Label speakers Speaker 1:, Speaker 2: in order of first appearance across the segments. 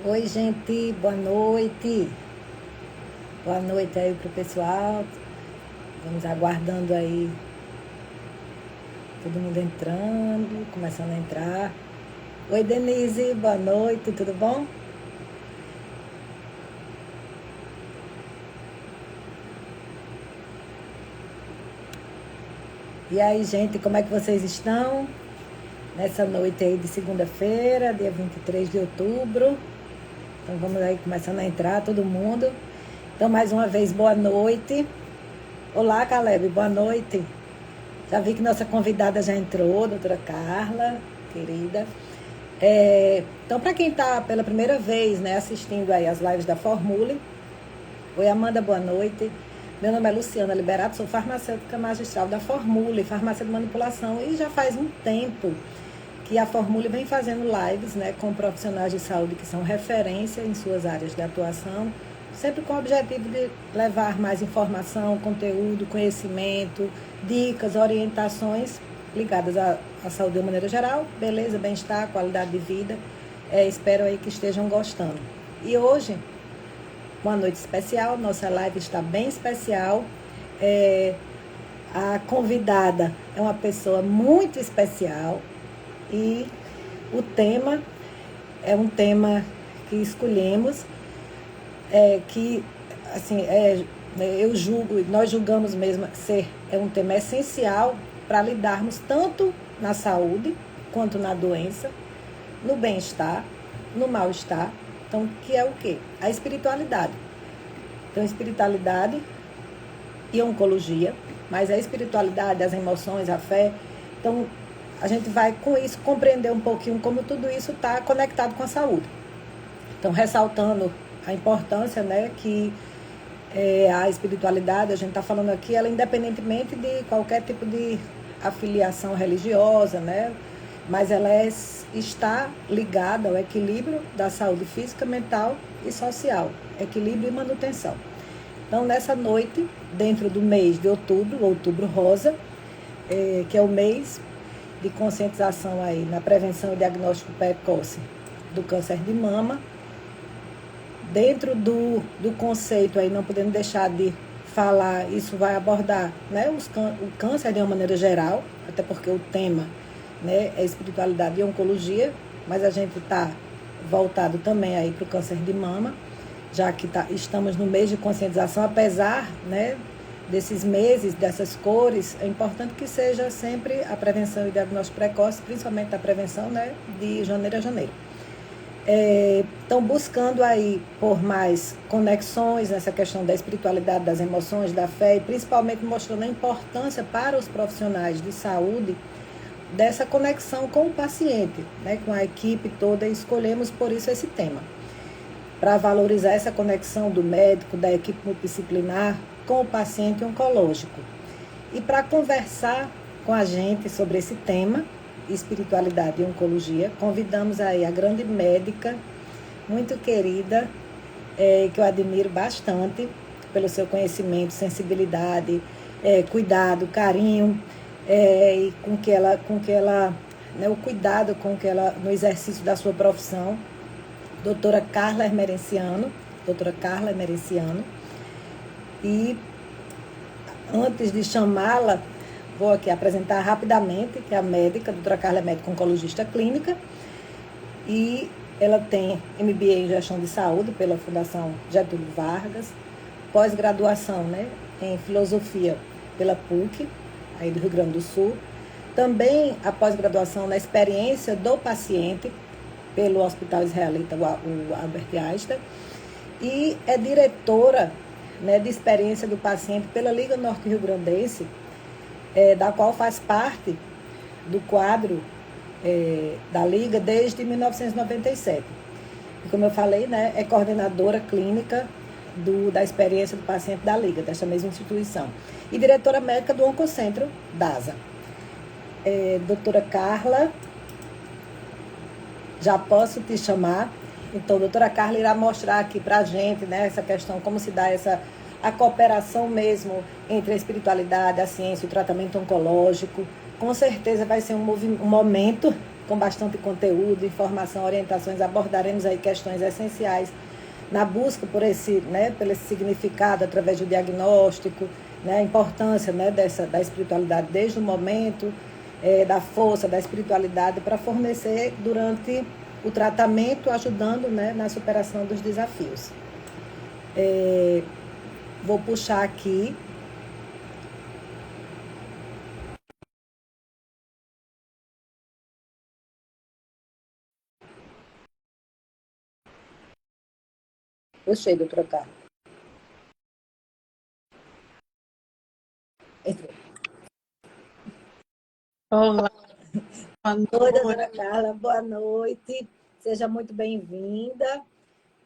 Speaker 1: Oi, gente, boa noite. Boa noite aí pro pessoal. Vamos aguardando aí todo mundo entrando, começando a entrar. Oi, Denise, boa noite, tudo bom? E aí, gente, como é que vocês estão? Nessa noite aí de segunda-feira, dia 23 de outubro. Então vamos aí começando a entrar, todo mundo. Então, mais uma vez, boa noite. Olá, Caleb, boa noite. Já vi que nossa convidada já entrou, doutora Carla, querida. Então, para quem está pela primeira vez, né, assistindo aí as lives da Formule, oi, Amanda, boa noite. Meu nome é Luciana Liberato, sou farmacêutica magistral da Formule, farmácia de manipulação, e já faz um tempo que a Formule vem fazendo lives, né, com profissionais de saúde que são referência em suas áreas de atuação, sempre com o objetivo de levar mais informação, conteúdo, conhecimento, dicas, orientações ligadas à saúde de uma maneira geral, beleza, bem-estar, qualidade de vida. Espero aí que estejam gostando. E hoje, uma noite especial, nossa live está bem especial. A convidada é uma pessoa muito especial e o tema é um tema que escolhemos, que assim, nós julgamos mesmo ser um tema essencial para lidarmos tanto na saúde quanto na doença, no bem-estar, no mal-estar. Então, que é o quê? A espiritualidade. Então, espiritualidade e oncologia, mas a espiritualidade, as emoções, a fé. Então, a gente vai com isso compreender um pouquinho como tudo isso está conectado com a saúde. Então, ressaltando a importância, né, que a espiritualidade, a gente está falando aqui, ela independentemente de qualquer tipo de afiliação religiosa, né, mas ela está ligada ao equilíbrio da saúde física, mental e social, equilíbrio e manutenção. Então, nessa noite, dentro do mês de outubro, outubro rosa, que é o mês de conscientização aí na prevenção e diagnóstico precoce do câncer de mama, dentro do conceito aí, não podendo deixar de falar, isso vai abordar, né, o câncer de uma maneira geral, até porque o tema, né, é espiritualidade e oncologia, mas a gente está voltado também aí para o câncer de mama, já que estamos no mês de conscientização, apesar, né, desses meses, dessas cores, é importante que seja sempre a prevenção e diagnóstico precoce, principalmente a prevenção, né, de janeiro a janeiro. Estão buscando aí por mais conexões nessa questão da espiritualidade, das emoções, da fé, e principalmente mostrando a importância para os profissionais de saúde dessa conexão com o paciente, né, com a equipe toda, e escolhemos por isso esse tema, para valorizar essa conexão do médico, da equipe multidisciplinar com o paciente oncológico. E para conversar com a gente sobre esse tema, espiritualidade e oncologia, convidamos aí a grande médica, muito querida, que eu admiro bastante pelo seu conhecimento, sensibilidade, cuidado, carinho, e com que ela, né, o cuidado com que ela, no exercício da sua profissão, doutora Carla Emerenciano. E antes de chamá-la, vou aqui apresentar rapidamente, que é a médica, a doutora Carla é médica oncologista clínica, e ela tem MBA em Gestão de Saúde pela Fundação Getúlio Vargas, pós-graduação, né, em Filosofia pela PUC, aí do Rio Grande do Sul, também a pós-graduação na experiência do paciente pelo Hospital Israelita, o Albert Einstein, e é diretora, né, de experiência do paciente pela Liga Norte-Rio Grandense, da qual faz parte do quadro da Liga desde 1997. E como eu falei, né, é coordenadora clínica da experiência do paciente da Liga, desta mesma instituição. E diretora médica do Oncocentro DASA. Doutora Carla, já posso te chamar? Então, a doutora Carla irá mostrar aqui para a gente, né, essa questão, como se dá a cooperação mesmo entre a espiritualidade, a ciência e o tratamento oncológico. Com certeza vai ser um momento com bastante conteúdo, informação, orientações. Abordaremos aí questões essenciais na busca por esse, né, pelo esse significado através do diagnóstico, né, a importância, né, da espiritualidade desde o momento da força, da espiritualidade para fornecer durante o tratamento, ajudando, né, na superação dos desafios. Vou puxar aqui. Puxei, doutora Carla. Entrou.
Speaker 2: Olá, boa
Speaker 1: Oi,
Speaker 2: noite.
Speaker 1: doutora Carla, boa noite. Seja muito bem-vinda.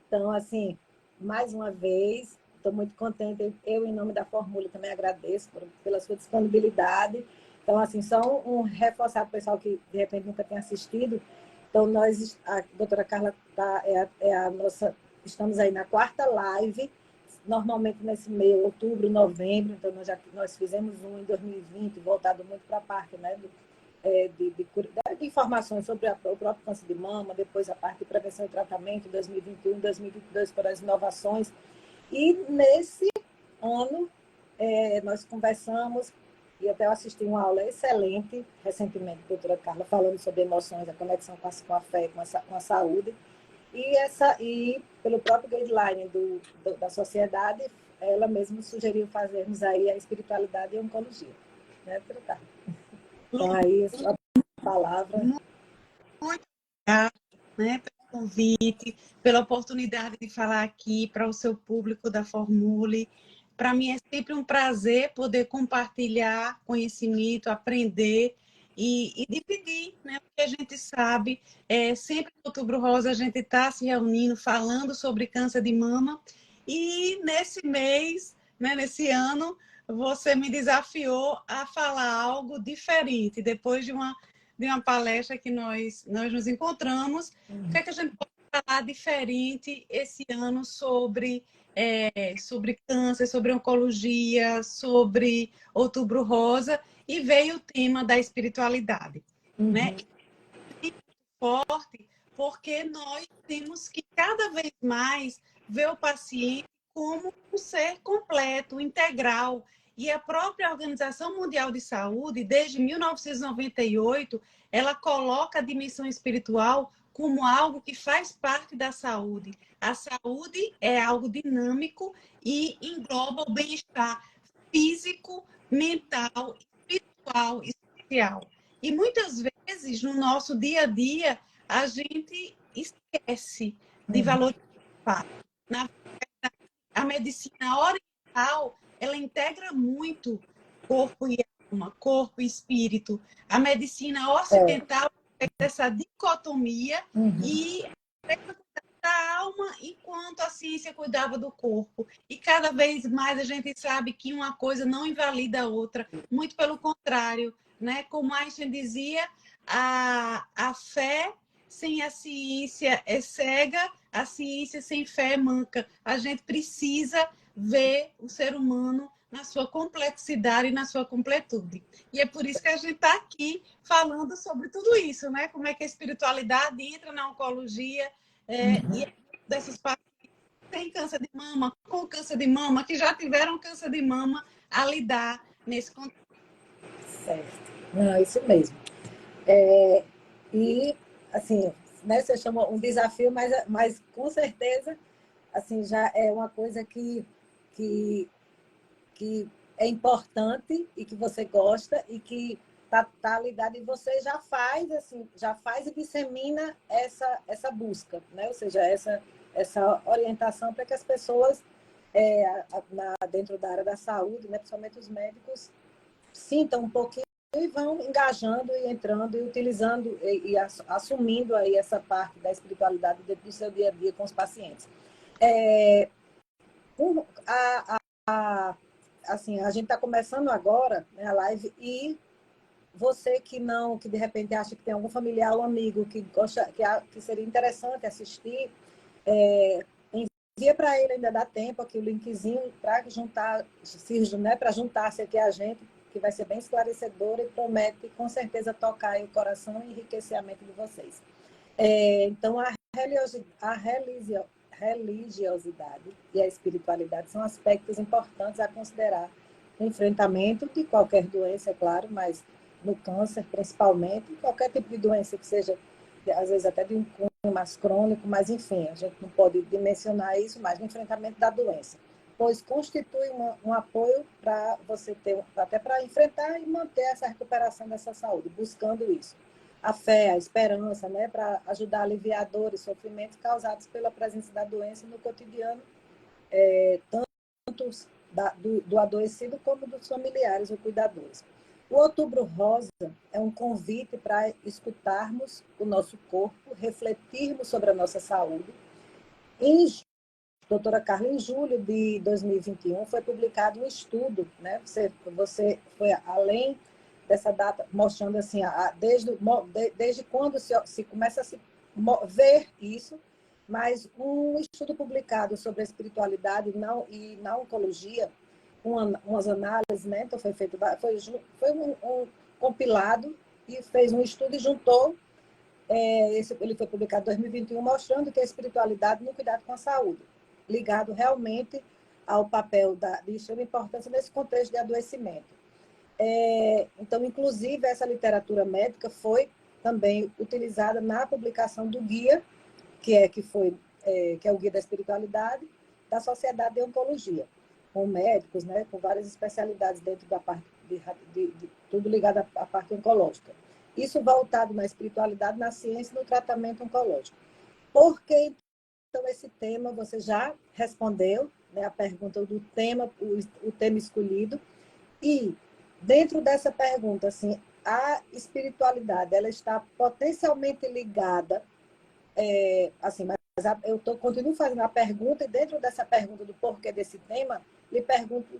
Speaker 1: Então, assim, mais uma vez, estou muito contente. Eu, em nome da Formule, também agradeço pela sua disponibilidade. Então, assim, só reforçar para o pessoal que, de repente, nunca tem assistido. Então, a doutora Carla é a nossa... Estamos aí na 4ª live, normalmente nesse mês, outubro, novembro. Então, nós fizemos um em 2020, voltado muito para a parte, né, de informações sobre o próprio câncer de mama, depois a parte de prevenção e tratamento, em 2021, 2022, para as inovações. E nesse ano, nós conversamos, e até eu assisti uma aula excelente, recentemente, a doutora Carla, falando sobre emoções, a conexão com a fé, com a saúde, e pelo próprio guideline da sociedade, ela mesma sugeriu fazermos aí a espiritualidade e a oncologia. Né, doutora Carla? Então, aí, a palavra.
Speaker 2: Muito obrigada, né, pelo convite, pela oportunidade de falar aqui para o seu público da Formule. Para mim é sempre um prazer poder compartilhar conhecimento, aprender e dividir, né, o que a gente sabe. Sempre no Outubro Rosa a gente está se reunindo, falando sobre câncer de mama. E nesse mês, né, nesse ano, você me desafiou a falar algo diferente, depois de uma palestra que nós nos encontramos. O que é que a gente pode falar diferente esse ano sobre câncer, sobre oncologia, sobre Outubro Rosa, e veio o tema da espiritualidade, né? E forte, porque nós temos que cada vez mais ver o paciente como um ser completo, integral. E a própria Organização Mundial de Saúde, desde 1998, ela coloca a dimensão espiritual como algo que faz parte da saúde. A saúde é algo dinâmico e engloba o bem-estar físico, mental, espiritual e social. E muitas vezes, no nosso dia a dia, a gente esquece de valorizar. Na A medicina oriental, ela integra muito corpo e alma, corpo e espírito. A medicina ocidental tem essa dicotomia e da alma enquanto a ciência cuidava do corpo. E cada vez mais a gente sabe que uma coisa não invalida a outra, muito pelo contrário, né? Como Einstein dizia, a fé sem a ciência é cega, a ciência sem fé é manca. A gente precisa ver o ser humano na sua complexidade e na sua completude. E é por isso que a gente está aqui falando sobre tudo isso, né? Como é que a espiritualidade entra na oncologia, e dessas pacientes que têm câncer de mama, com câncer de mama, que já tiveram câncer de mama, a lidar nesse contexto.
Speaker 1: Certo. Não, isso mesmo. E, assim, né, você chama um desafio, mas com certeza, assim, já é uma coisa que, que é importante e que você gosta e que tá ligado, e você já faz e dissemina essa busca, né? Ou seja, essa orientação para que as pessoas dentro da área da saúde, né, principalmente os médicos, sintam um pouquinho e vão engajando e entrando e utilizando e assumindo aí essa parte da espiritualidade dentro do seu dia a dia com os pacientes. Assim, a gente está começando agora, né, a live, e você que de repente acha que tem algum familiar ou amigo que gosta, que seria interessante assistir, envia para ele, ainda dá tempo aqui o linkzinho para juntar, né, para juntar-se aqui a gente, que vai ser bem esclarecedora e promete, com certeza, tocar aí o coração e enriquecer a mente de vocês. Então, religiosidade e a espiritualidade são aspectos importantes a considerar no enfrentamento de qualquer doença, é claro, mas no câncer, principalmente, qualquer tipo de doença que seja, às vezes até de um cunho mais crônico, mas enfim, a gente não pode dimensionar isso, mas no enfrentamento da doença, pois constitui um apoio para você ter, até para enfrentar e manter essa recuperação dessa saúde, buscando isso. A fé, a esperança, né, para ajudar a aliviar dores e sofrimentos causados pela presença da doença no cotidiano, tanto do adoecido como dos familiares ou cuidadores. O Outubro Rosa é um convite para escutarmos o nosso corpo, refletirmos sobre a nossa saúde. Doutora Carla, em julho de 2021, foi publicado um estudo, né? Você foi além dessa data, mostrando assim, desde quando se começa a se ver isso, mas um estudo publicado sobre a espiritualidade e na oncologia, umas análises, né? Então foi um compilado e fez um estudo e juntou, ele foi publicado em 2021, mostrando que a espiritualidade no cuidado com a saúde, ligado realmente ao papel de extrema importância nesse contexto de adoecimento. Então, inclusive, essa literatura médica foi também utilizada na publicação do guia, que é o Guia da Espiritualidade, da Sociedade de Oncologia, com médicos, né, com várias especialidades dentro da parte de tudo ligado à parte oncológica. Isso voltado na espiritualidade, na ciência e no tratamento oncológico. Por que, então, esse tema? Você já respondeu, né, a pergunta do tema, o tema escolhido. E, dentro dessa pergunta, assim, a espiritualidade, ela está potencialmente ligada, assim, mas continuo fazendo a pergunta, e dentro dessa pergunta do porquê desse tema, lhe pergunto,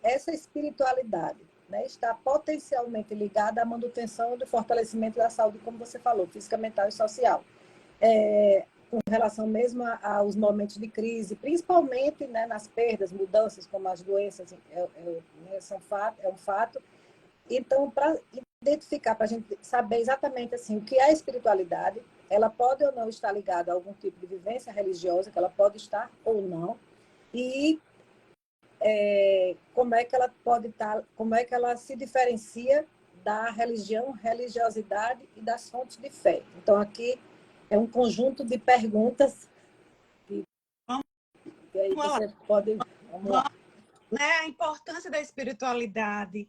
Speaker 1: essa espiritualidade, né, está potencialmente ligada à manutenção do fortalecimento da saúde, como você falou, física, mental e social. Com relação mesmo aos momentos de crise, principalmente, né, nas perdas, mudanças, como as doenças, é um fato. Então, para identificar, para a gente saber exatamente assim, o que é a espiritualidade, ela pode ou não estar ligada a algum tipo de vivência religiosa, que ela pode estar ou não, e como é que ela pode estar, como é que ela se diferencia da religião, religiosidade e das fontes de fé. Então, aqui é um conjunto de perguntas que aí você pode... Vamos lá.
Speaker 2: Né, a importância da espiritualidade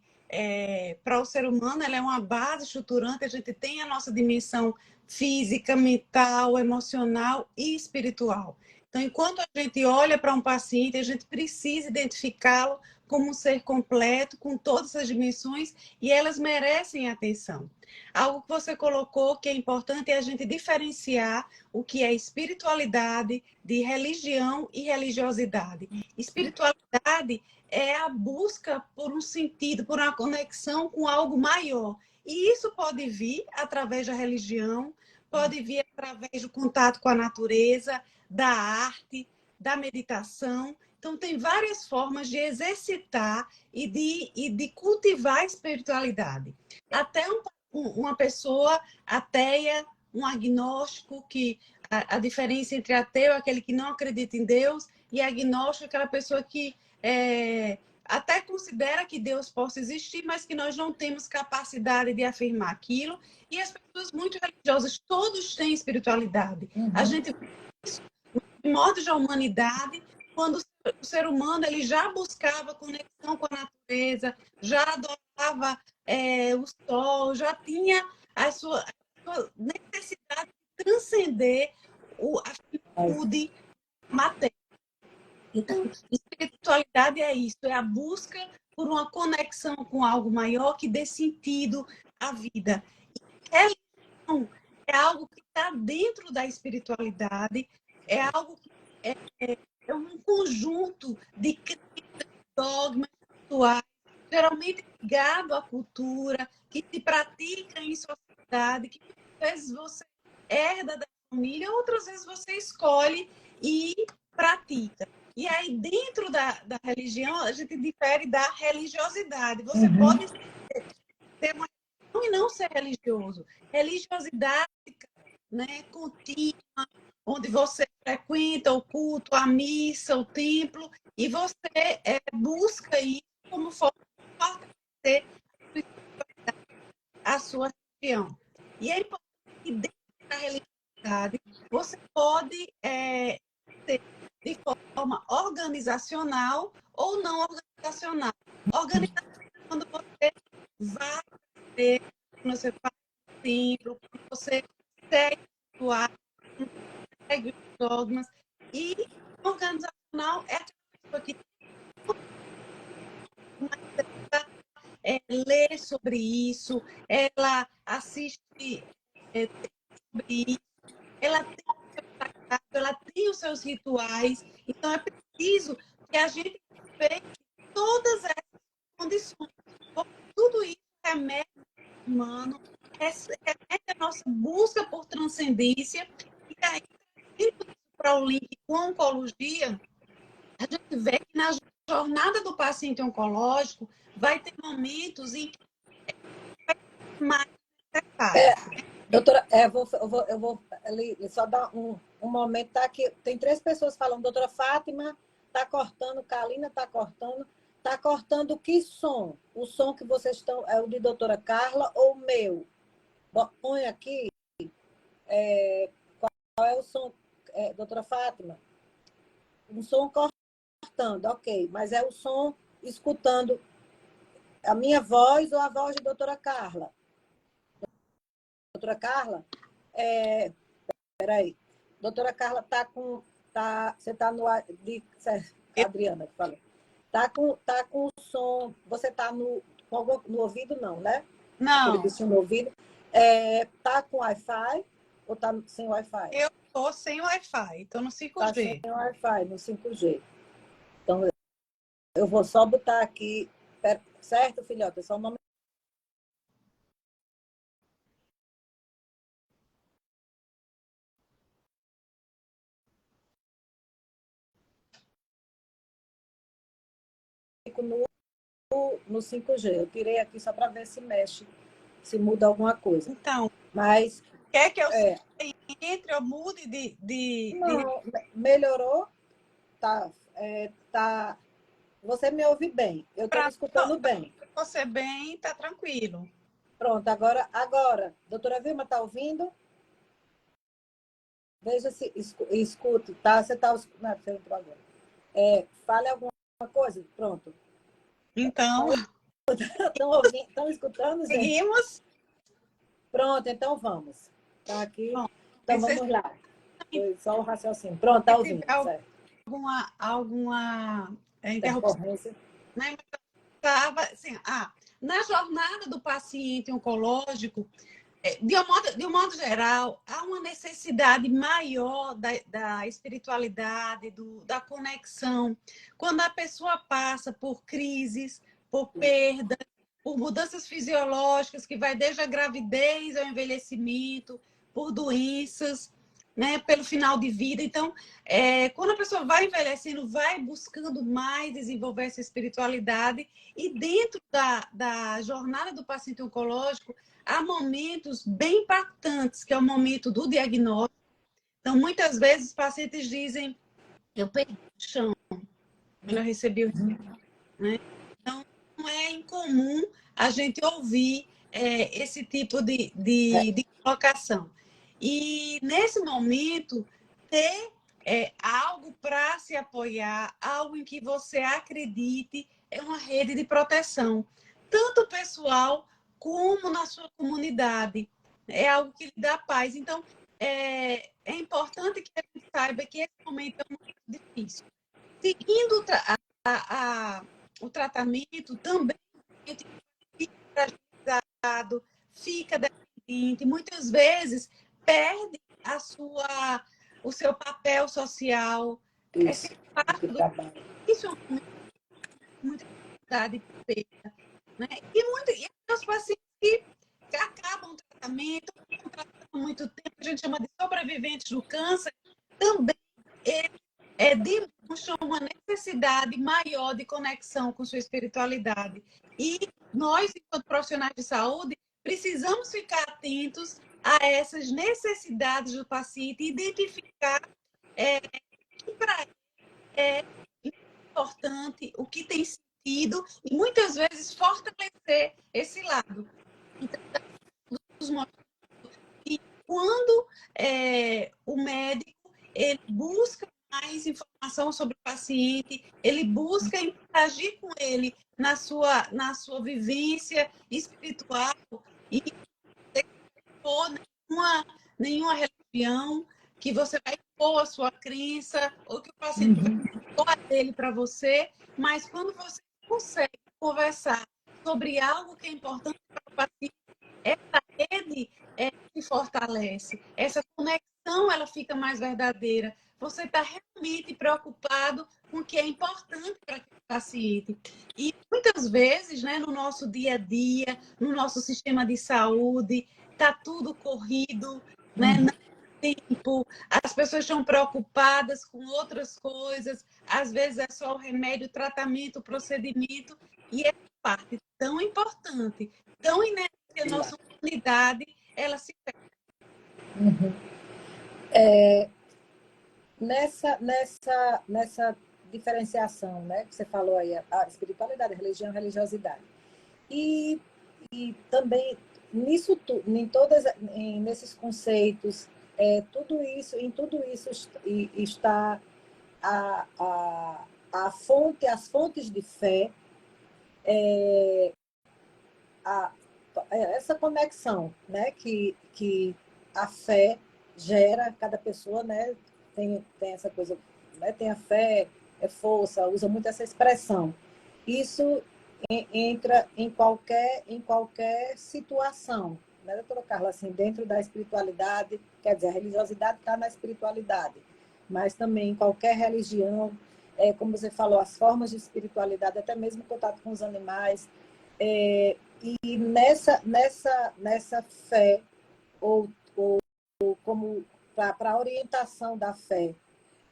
Speaker 2: para o ser humano, ela é uma base estruturante. A gente tem a nossa dimensão física, mental, emocional e espiritual. Então, enquanto a gente olha para um paciente, a gente precisa identificá-lo como um ser completo, com todas as dimensões, e elas merecem atenção. Algo que você colocou que é importante é a gente diferenciar o que é espiritualidade de religião e religiosidade. Espiritualidade é a busca por um sentido, por uma conexão com algo maior. E isso pode vir através da religião, pode vir através do contato com a natureza, da arte, da meditação. Então, tem várias formas de exercitar e de cultivar a espiritualidade. Até uma pessoa ateia, um agnóstico, que a diferença entre ateu é aquele que não acredita em Deus, e agnóstico é aquela pessoa que até considera que Deus possa existir, mas que nós não temos capacidade de afirmar aquilo. E as pessoas muito religiosas, todos têm espiritualidade. A gente vê isso nos primórdios da humanidade, quando o ser humano ele já buscava conexão com a natureza, já adorava o sol, já tinha a sua necessidade de transcender a finitude matéria. Então, espiritualidade é isso, é a busca por uma conexão com algo maior que dê sentido à vida. E religião é algo que está dentro da espiritualidade, é algo que é um conjunto de dogmas rituais, geralmente ligado à cultura, que se pratica em sociedade, que às vezes você herda da família, outras vezes você escolhe e pratica. E aí, dentro da religião, a gente difere da religiosidade. Você pode ter uma religião e não ser religioso. Religiosidade, né, contínua, onde você frequenta o culto, a missa, o templo, e você busca isso como forma de fortalecer a sua religião. E é importante que dentro da religiosidade você pode ter de forma organizacional ou não organizacional. Organizacional quando você vai ter, quando você faz o templo, quando você segue o ritual, segue os dogmas. E organizacional é aquela pessoa que lê sobre isso, ela assiste sobre isso, ela tem o seu sagrado, ela tem os seus rituais. Então, é preciso que a gente respeite todas essas condições. Tudo isso remete ao humano, remete à nossa busca por transcendência. E aí, para o link com a oncologia, a gente vê que na jornada do paciente oncológico vai ter momentos em que vai ser mais necessário.
Speaker 1: Doutora, eu vou ali, só dar um momento, tá? Que tem 3 pessoas falando, doutora Fátima, tá cortando, Kalina tá cortando que som? O som que vocês estão, é o de doutora Carla ou o meu? Põe aqui, qual é o som, doutora Fátima? Um som cortando, ok, mas é o som escutando a minha voz ou a voz de doutora Carla? Doutora Carla, peraí. Doutora Carla você está no Adriana que falou. Tá com o som. Você está no ouvido, não, né?
Speaker 2: Não.
Speaker 1: Aquele bichinho no ouvido. Tá com Wi-Fi ou tá sem Wi-Fi?
Speaker 2: Eu estou sem Wi-Fi, estou no 5G.
Speaker 1: Tá sem Wi-Fi, no 5G. Então, eu vou só botar aqui, certo, filhota? Só um momento. No 5G. Eu tirei aqui só para ver se mexe, se muda alguma coisa.
Speaker 2: Então,
Speaker 1: mas
Speaker 2: quer que eu entre, eu mude
Speaker 1: Não, melhorou. Tá. Você me ouve bem. Eu estou me escutando bem.
Speaker 2: Você bem, tá tranquilo.
Speaker 1: Pronto, agora, doutora Vilma, está ouvindo? Veja se escute, tá? Você está escutando? Você entrou agora. Fale alguma coisa. Pronto.
Speaker 2: Então,
Speaker 1: estão ouvindo? Estão escutando, gente?
Speaker 2: seguimos.
Speaker 1: Pronto, então vamos. Tá aqui.
Speaker 2: Bom,
Speaker 1: então vamos lá. Foi só o raciocínio. Pronto, está ouvindo. Certo.
Speaker 2: Alguma interrupção? Né? Assim, na jornada do paciente oncológico, de um modo geral, há uma necessidade maior da espiritualidade, da conexão. Quando a pessoa passa por crises, por perdas, por mudanças fisiológicas, que vai desde a gravidez ao envelhecimento, por doenças, né, pelo final de vida. Então, quando a pessoa vai envelhecendo, vai buscando mais desenvolver essa espiritualidade, e dentro da jornada do paciente oncológico, há momentos bem impactantes, que é o momento do diagnóstico. Então, muitas vezes, os pacientes dizem, eu perdi o chão, eu recebi o né? Então, não é incomum a gente ouvir esse tipo de colocação. E, nesse momento, ter algo para se apoiar, algo em que você acredite, é uma rede de proteção, tanto pessoal como na sua comunidade. É algo que lhe dá paz. Então, é importante que a gente saiba que esse momento é muito difícil. Seguindo o tratamento, também fica fragilizado, fica dependente, muitas vezes perde o seu papel social.
Speaker 1: Isso,
Speaker 2: Isso é muita dificuldade de perda. Né? E os pacientes que acabam o tratamento, há muito tempo, a gente chama de sobreviventes do câncer, também demonstram uma necessidade maior de conexão com sua espiritualidade. E nós, enquanto profissionais de saúde, precisamos ficar atentos a essas necessidades do paciente e identificar que para ele é importante, o que tem sentido, e muitas vezes fortalecer esse lado. Então, e quando o médico ele busca mais informação sobre o paciente, ele busca interagir com ele na sua vivência espiritual e não nenhuma religião que você vai impor a sua crença ou que o paciente vai impor a dele para você, mas quando você consegue conversar sobre algo que é importante para o paciente, essa rede se fortalece, essa conexão ela fica mais verdadeira. Você está realmente preocupado com o que é importante para aquele paciente. E muitas vezes, né, no nosso dia a dia, no nosso sistema de saúde, está tudo corrido, né? Não tem tempo, as pessoas estão preocupadas com outras coisas, às vezes é só o remédio, o tratamento, o procedimento, e essa parte tão importante, tão inerente à nossa humanidade, ela se perde.
Speaker 1: Nessa diferenciação, né, que você falou aí, a espiritualidade, a religião, a religiosidade. E também nisso nesses conceitos, em tudo isso está as fontes de fé, essa conexão, né, que a fé gera, cada pessoa, né, tem essa coisa, né, tem a fé, é força, usa muito essa expressão. Isso entra em qualquer situação, né, doutora Carla? Assim, dentro da espiritualidade, quer dizer, a religiosidade está na espiritualidade, mas também em qualquer religião, como você falou, as formas de espiritualidade, até mesmo o contato com os animais, e nessa fé, ou como para a orientação da fé,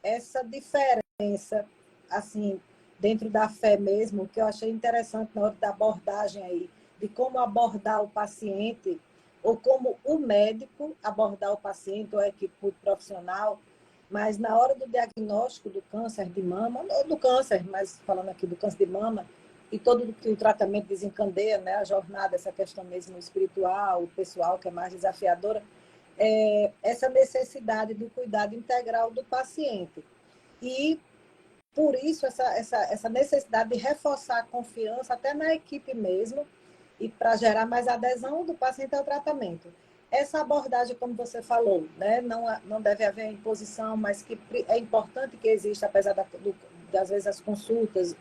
Speaker 1: essa diferença, assim, dentro da fé mesmo, que eu achei interessante na hora da abordagem aí, de como abordar o paciente, ou como o médico abordar o paciente, ou a equipe profissional, mas na hora do diagnóstico do câncer de mama, ou do câncer, mas falando aqui do câncer de mama, e todo o que o tratamento desencadeia, né, a jornada, essa questão mesmo espiritual, pessoal, que é mais desafiadora, essa necessidade do cuidado integral do paciente. E, por isso, essa necessidade de reforçar a confiança até na equipe mesmo, e para gerar mais adesão do paciente ao tratamento. Essa abordagem, como você falou, né, não deve haver imposição, mas que é importante que exista, apesar das vezes as consultas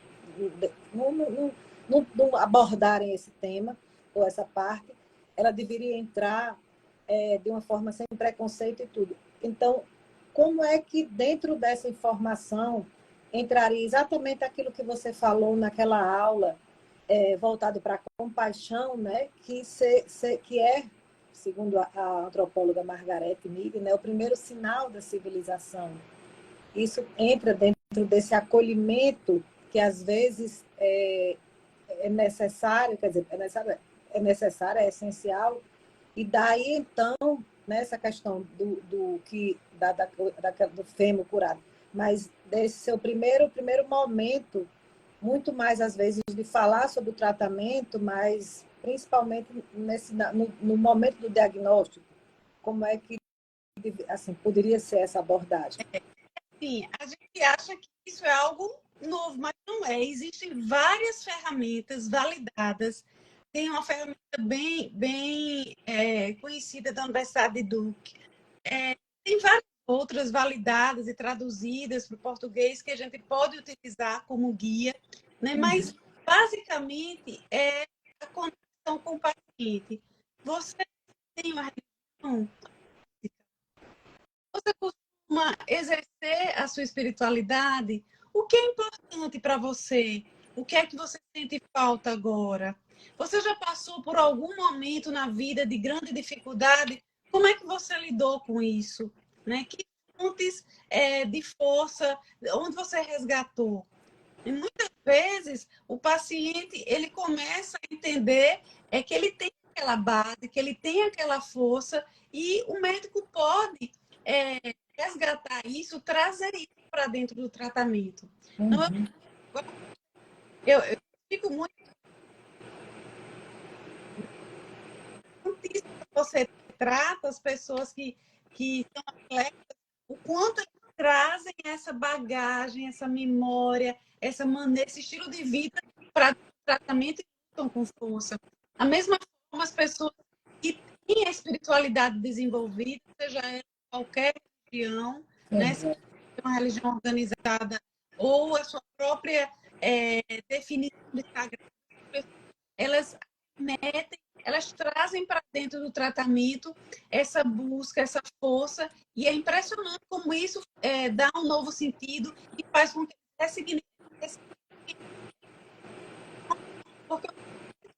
Speaker 1: não abordarem esse tema, ou essa parte, ela deveria entrar de uma forma sem preconceito e tudo. Então, como é que dentro dessa informação entraria exatamente aquilo que você falou naquela aula, voltado para a compaixão, né? que é, segundo a antropóloga Margaret Mead, né, o primeiro sinal da civilização. Isso entra dentro desse acolhimento que às vezes é necessário, quer dizer, é essencial, e daí então, nessa questão do fêmur curado, mas desse seu primeiro momento, muito mais às vezes de falar sobre o tratamento, mas principalmente no momento do diagnóstico, como é que assim, poderia ser essa abordagem?
Speaker 2: Sim, a gente acha que isso é algo novo, mas não é. Existem várias ferramentas validadas. Tem uma ferramenta bem conhecida da Universidade de Duke. Tem várias outras validadas e traduzidas para o português que a gente pode utilizar como guia, né? Mas, basicamente, é a conexão com o paciente. Você tem uma religião? Você costuma exercer a sua espiritualidade? O que é importante para você? O que é que você sente falta agora? Você já passou por algum momento na vida de grande dificuldade? Como é que você lidou com isso? Né? Que fontes de força, onde você resgatou? E muitas vezes o paciente ele começa a entender que ele tem aquela base, que ele tem aquela força e o médico pode resgatar isso, trazer isso para dentro do tratamento. Então,
Speaker 1: Uhum.
Speaker 2: eu fico muito que você trata as pessoas que são atletas, o quanto eles trazem essa bagagem, essa memória, esse estilo de vida para o tratamento e estão com força. A mesma forma, as pessoas que têm a espiritualidade desenvolvida, seja ela qualquer religião, né, seja uma religião organizada ou a sua própria definição de sagrado, elas metem, elas trazem para dentro do tratamento essa busca, essa força, e é impressionante como isso dá um novo sentido e faz com que ressignifique. Porque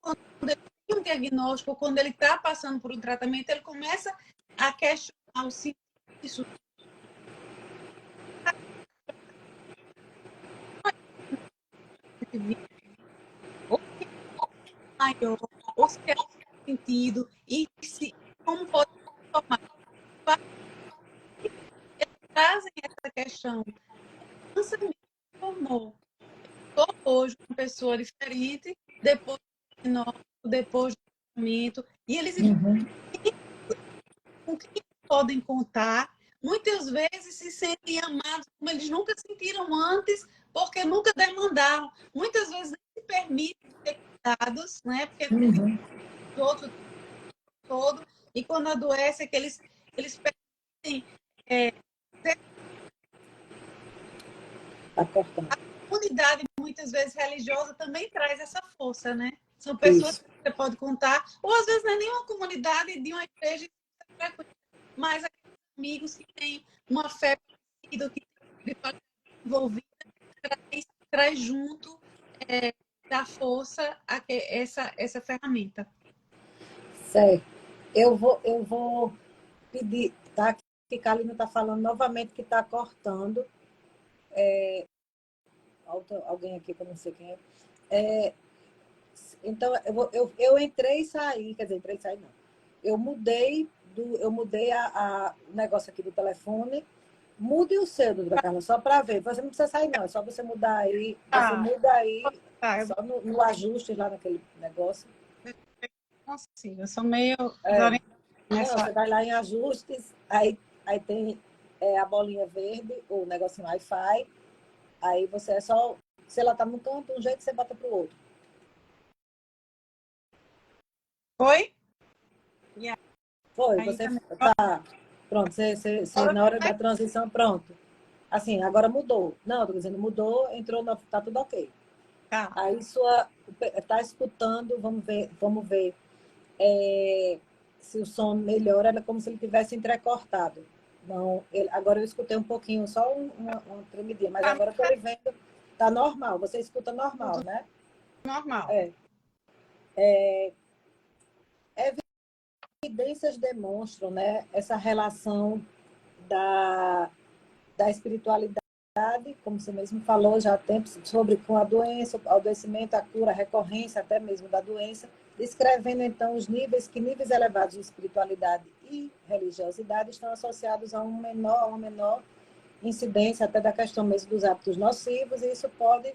Speaker 2: quando ele tem um diagnóstico, quando ele está passando por um tratamento, ele começa a questionar o sentido disso. Ou se é maior, ou se é sentido, e se, como pode tomar. Eles trazem essa questão. O câncer me formou. Sou hoje uma pessoa diferente, depois do diagnóstico, depois do tratamento, e eles
Speaker 1: Uhum.
Speaker 2: com quem podem contar, muitas vezes se sentem amados como eles nunca sentiram antes, porque nunca demandaram. Muitas vezes nem se permitem ser cuidados, né? Porque
Speaker 1: Uhum.
Speaker 2: os outros todo, e quando adoece, é que eles permitem ser.
Speaker 1: Tá cortando.
Speaker 2: A comunidade, muitas vezes religiosa, também traz essa força, né? São pessoas
Speaker 1: Isso.
Speaker 2: que você pode contar, ou às vezes não é nenhuma comunidade de uma igreja, mas aqueles amigos que têm uma fé parecida, que tem envolvida, traz junto da força essa ferramenta.
Speaker 1: Certo. Eu vou pedir, tá? Que Kalina está falando novamente que está cortando. Alguém aqui que eu não sei quem é. Então, eu entrei e saí, quer dizer, entrei e saí não. Eu mudei o negócio aqui do telefone. Mude o seu, doutora Carla, só para ver. Você não precisa sair, não. É só você mudar aí. Você muda aí,
Speaker 2: Eu
Speaker 1: só no ajuste lá naquele negócio.
Speaker 2: consigo, eu sou meio
Speaker 1: É.
Speaker 2: desorientada
Speaker 1: Não,
Speaker 2: nessa.
Speaker 1: você vai lá em ajustes, aí tem a bolinha verde, o negocinho Wi-Fi. Aí você é só. Se ela tá num canto, um jeito você bota pro outro.
Speaker 2: Foi?
Speaker 1: Foi, você
Speaker 2: Ainda não.
Speaker 1: tá. Pronto,
Speaker 2: Agora
Speaker 1: na hora da transição, pronto. Assim, agora mudou. Não, tô dizendo, mudou, entrou, tá tudo ok.
Speaker 2: tá.
Speaker 1: Aí tá escutando, vamos ver se o som melhora, é como se ele tivesse entrecortado. Não, agora eu escutei um pouquinho, só uma tremidinha, mas
Speaker 2: Tá
Speaker 1: agora eu tô lhe vendo, tá normal, você escuta normal,
Speaker 2: tudo
Speaker 1: né?
Speaker 2: normal.
Speaker 1: É. Evidências demonstram, né, essa relação da, da espiritualidade, como você mesmo falou já há tempos, sobre com a doença, o adoecimento, a cura, a recorrência até mesmo da doença, descrevendo então os níveis, que níveis elevados de espiritualidade e religiosidade estão associados a uma menor incidência até da questão mesmo dos hábitos nocivos, e isso pode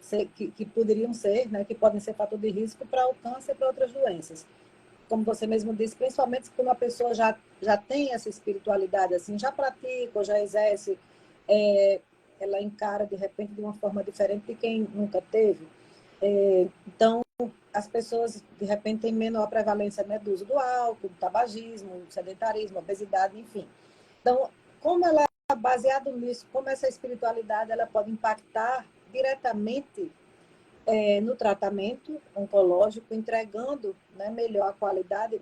Speaker 1: ser, que poderiam ser, né, que podem ser fator de risco para o câncer e para outras doenças. Como você mesmo disse, principalmente quando a pessoa já tem essa espiritualidade, assim, já pratica ou já exerce, ela encara de repente de uma forma diferente de quem nunca teve. Então, as pessoas de repente têm menor prevalência, né, do uso do álcool, do tabagismo, do sedentarismo, obesidade, enfim. Então, como ela baseado nisso, como essa espiritualidade ela pode impactar diretamente no tratamento oncológico, entregando, né,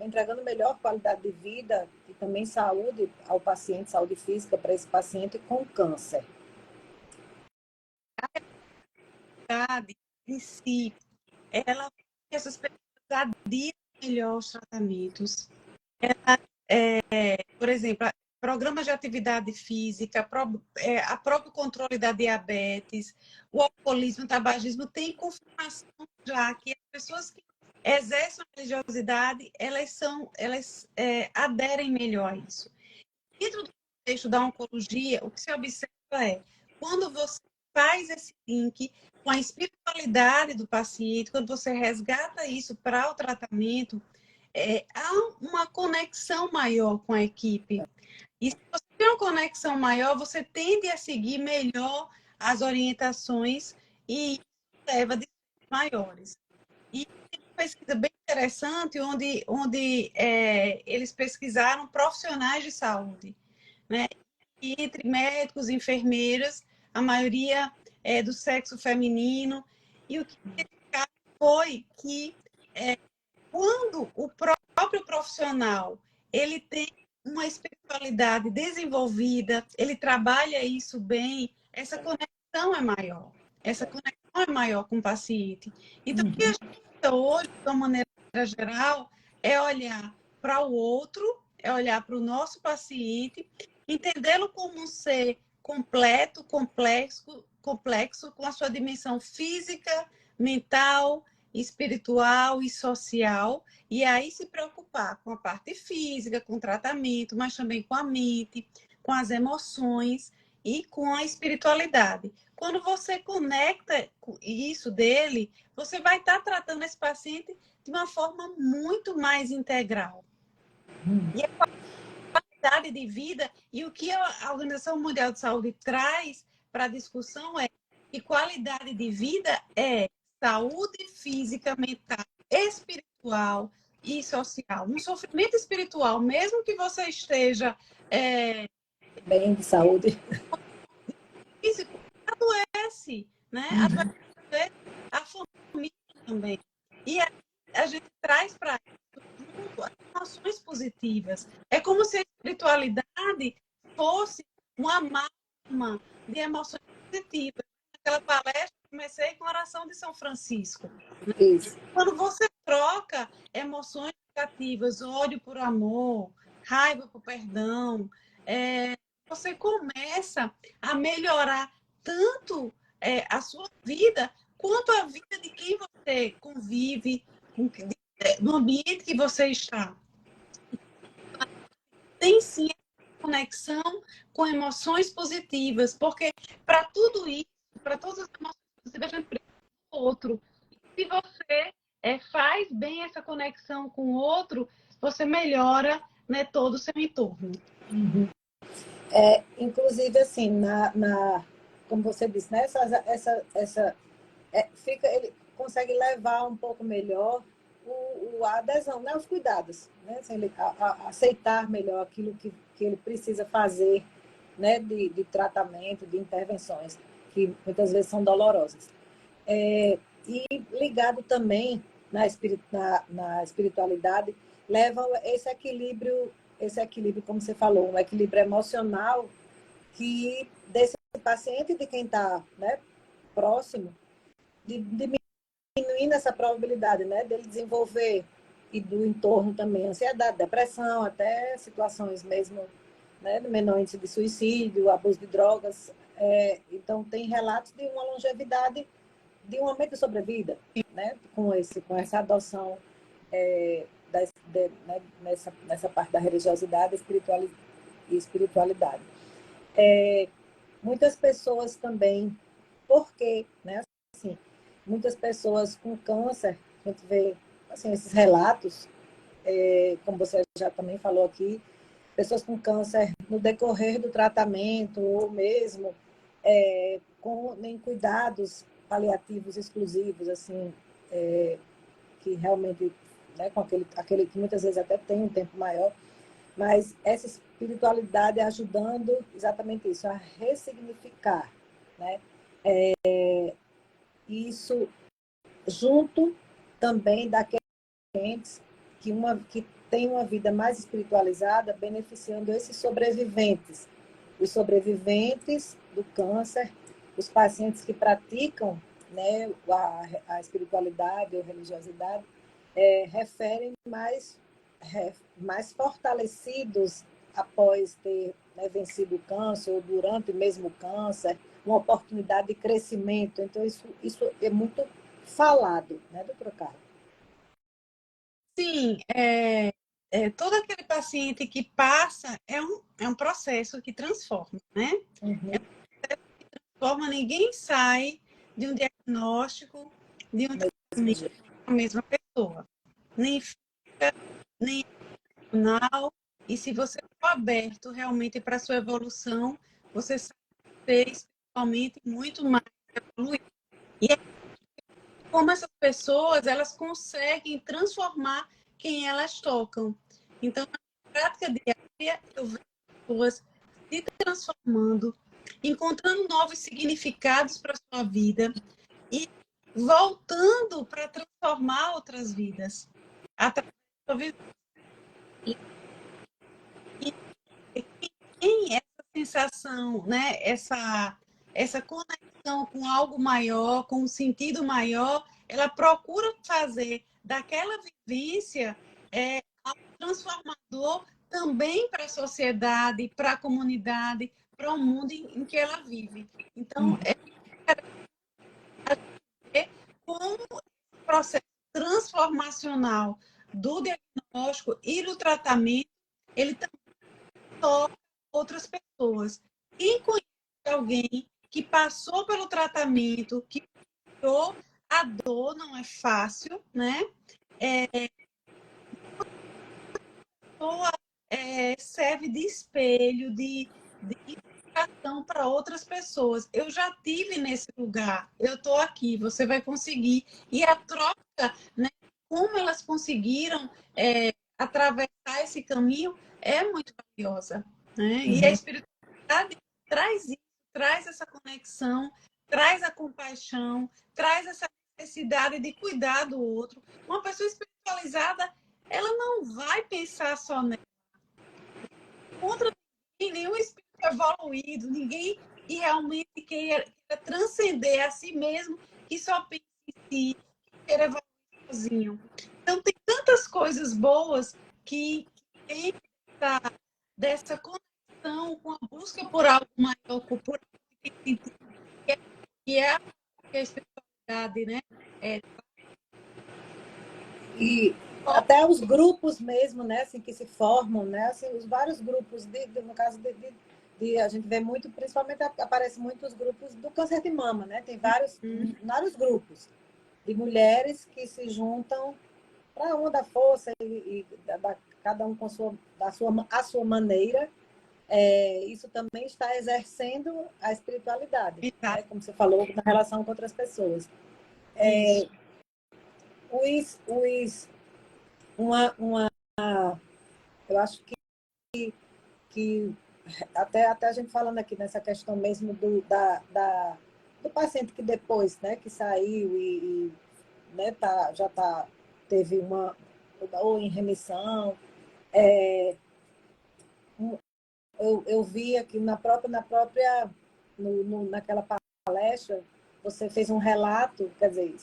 Speaker 1: entregando melhor qualidade de vida e também saúde ao paciente, saúde física para esse paciente com câncer.
Speaker 2: A realidade em si, ela essas pessoas adiam melhor os tratamentos. Ela, por exemplo, programas de atividade física, a próprio controle da diabetes, o alcoolismo, o tabagismo, tem confirmação já que as pessoas que exercem a religiosidade, elas aderem melhor a isso. Dentro do contexto da oncologia, o que se observa é, quando você faz esse link com a espiritualidade do paciente, quando você resgata isso para o tratamento, há uma conexão maior com a equipe. E se você tem uma conexão maior, você tende a seguir melhor as orientações e isso leva a decisões maiores. E tem uma pesquisa bem interessante, onde eles pesquisaram profissionais de saúde, né? E entre médicos e enfermeiras, a maioria é do sexo feminino. E o que foi que quando o próprio profissional ele tem uma espiritualidade desenvolvida, ele trabalha isso bem, essa conexão é maior. Essa conexão é maior com o paciente. Então, o que a gente hoje, de uma maneira geral, é olhar para o outro, é olhar para o nosso paciente, entendê-lo como um ser completo, complexo, com a sua dimensão física, mental, espiritual e social, e aí se preocupar com a parte física, com o tratamento, mas também com a mente, com as emoções e com a espiritualidade. Quando você conecta isso dele, você vai estar tratando esse paciente de uma forma muito mais integral. E a qualidade de vida, e o que a Organização Mundial de Saúde traz para a discussão é que qualidade de vida é saúde física, mental, espiritual e social. Um sofrimento espiritual, mesmo que você esteja
Speaker 1: bem de saúde,
Speaker 2: físico, adoece, né? Adoece a família também. E a gente traz para isso as emoções positivas. É como se a espiritualidade fosse uma amálgama de emoções positivas. Naquela palestra, comecei com a oração de São Francisco.
Speaker 1: isso.
Speaker 2: Quando você troca emoções negativas, ódio por amor, raiva por perdão, você começa a melhorar tanto a sua vida, quanto a vida de quem você convive, no ambiente que você está. Tem sim conexão com emoções positivas, porque para tudo isso, para todas as emoções positivas, a gente precisa do outro. Se você faz bem essa conexão com o outro, você melhora, né, todo o seu entorno.
Speaker 1: Uhum. Inclusive, assim, como você disse, né, ele consegue levar um pouco melhor a adesão, né, os cuidados, né, assim, ele aceitar melhor aquilo que ele precisa fazer, né, de tratamento, de intervenções, que muitas vezes são dolorosas. E ligado também na espiritualidade, leva esse equilíbrio, como você falou, um equilíbrio emocional que desse paciente e de quem está, né, próximo, diminuindo essa probabilidade, né, dele desenvolver, e do entorno também, ansiedade, depressão, até situações mesmo, né, do menor índice de suicídio, abuso de drogas. Então, tem relatos de uma longevidade, de um aumento de sobrevida, né, com essa adoção né, nessa parte da religiosidade e espiritualidade. Muitas pessoas também, porque, né, assim, muitas pessoas com câncer, a gente vê assim, esses relatos, como você já também falou aqui, pessoas com câncer no decorrer do tratamento, ou mesmo em cuidados paliativos exclusivos, assim, que realmente, né, com aquele que muitas vezes até tem um tempo maior, mas essa espiritualidade ajudando exatamente isso, a ressignificar, né? Isso junto também daqueles que têm uma vida mais espiritualizada, beneficiando esses sobreviventes, os sobreviventes do câncer, os pacientes que praticam, né, a espiritualidade ou religiosidade, referem mais fortalecidos após ter, né, vencido o câncer, ou durante mesmo o câncer, uma oportunidade de crescimento. Então, isso é muito falado, né, doutora Carla?
Speaker 2: Sim, todo aquele paciente que passa é um processo que transforma, né?
Speaker 1: Uhum.
Speaker 2: Transforma, ninguém sai de um diagnóstico, de um tratamento com a mesma pessoa. Nem fica, nem emocional. E se você for aberto realmente para a sua evolução, você sai espiritualmente muito mais evoluído. E é como essas pessoas, elas conseguem transformar quem elas tocam. Então, na prática diária, eu vejo pessoas se transformando, encontrando novos significados para a sua vida e voltando para transformar outras vidas. Através da sua vida. Tem essa sensação, né? Essa conexão com algo maior, com um sentido maior, ela procura fazer daquela vivência algo transformador também para a sociedade, para a comunidade, para o mundo em que ela vive. Então, é como o processo transformacional do diagnóstico e do tratamento, ele também toca outras pessoas. Quem conhece alguém que passou pelo tratamento, que passou a dor, não é fácil, né? Serve de espelho, de inspiração para outras pessoas. Eu já tive nesse lugar, eu estou aqui, você vai conseguir. E a troca, né, como elas conseguiram atravessar esse caminho, é muito valiosa. Né? E a espiritualidade traz isso, traz essa conexão, traz a compaixão, traz essa necessidade de cuidar do outro. Uma pessoa espiritualizada, ela não vai pensar só nela. Contra nenhum espírito evoluído, ninguém que realmente queira transcender a si mesmo, que só pensa em si, que queira evoluir sozinho. Então, tem tantas coisas boas que tem dessa conexão com a busca por algo maior, por algo que tem sentido, que é a espiritualidade, né?
Speaker 1: E até os grupos mesmo, né, assim, que se formam, né, assim, os vários grupos, no caso a gente vê muito, principalmente aparece muitos grupos do câncer de mama, né, tem vários grupos de mulheres que se juntam para uma dar força cada um com a sua maneira. Isso também está exercendo a espiritualidade, né, como você falou, na relação com outras pessoas. Uma eu acho que até a gente falando aqui nessa questão mesmo do paciente que depois, né, que saiu né, teve ou em remissão. Eu vi aqui naquela palestra, você fez um relato, quer dizer,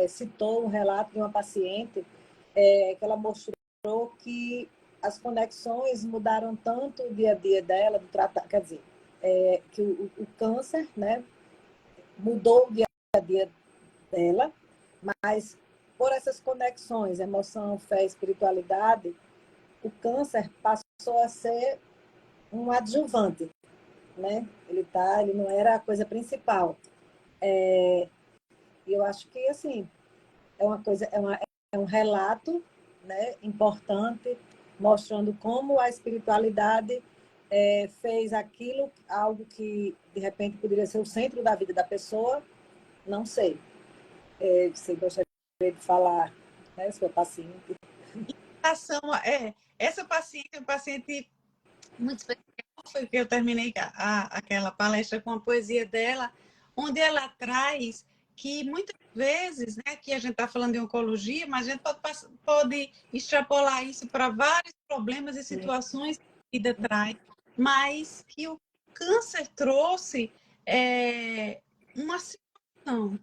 Speaker 1: citou um relato de uma paciente que ela mostrou que as conexões mudaram tanto o dia a dia dela, quer dizer, que o câncer, né, mudou o dia a dia dela, mas por essas conexões, emoção, fé, espiritualidade, o câncer passou a ser um adjuvante, né? Ele não era a coisa principal. E eu acho que assim é um relato, né, importante, mostrando como a espiritualidade fez algo que de repente poderia ser o centro da vida da pessoa, não sei. Você gostaria de falar, né, sua paciente?
Speaker 2: Essa paciente é uma paciente muito especial, foi que eu terminei aquela palestra com a poesia dela, onde ela traz que muitas vezes, né, que a gente está falando de oncologia, mas a gente pode extrapolar isso para vários problemas e situações que a vida traz, mas que o câncer trouxe uma situação.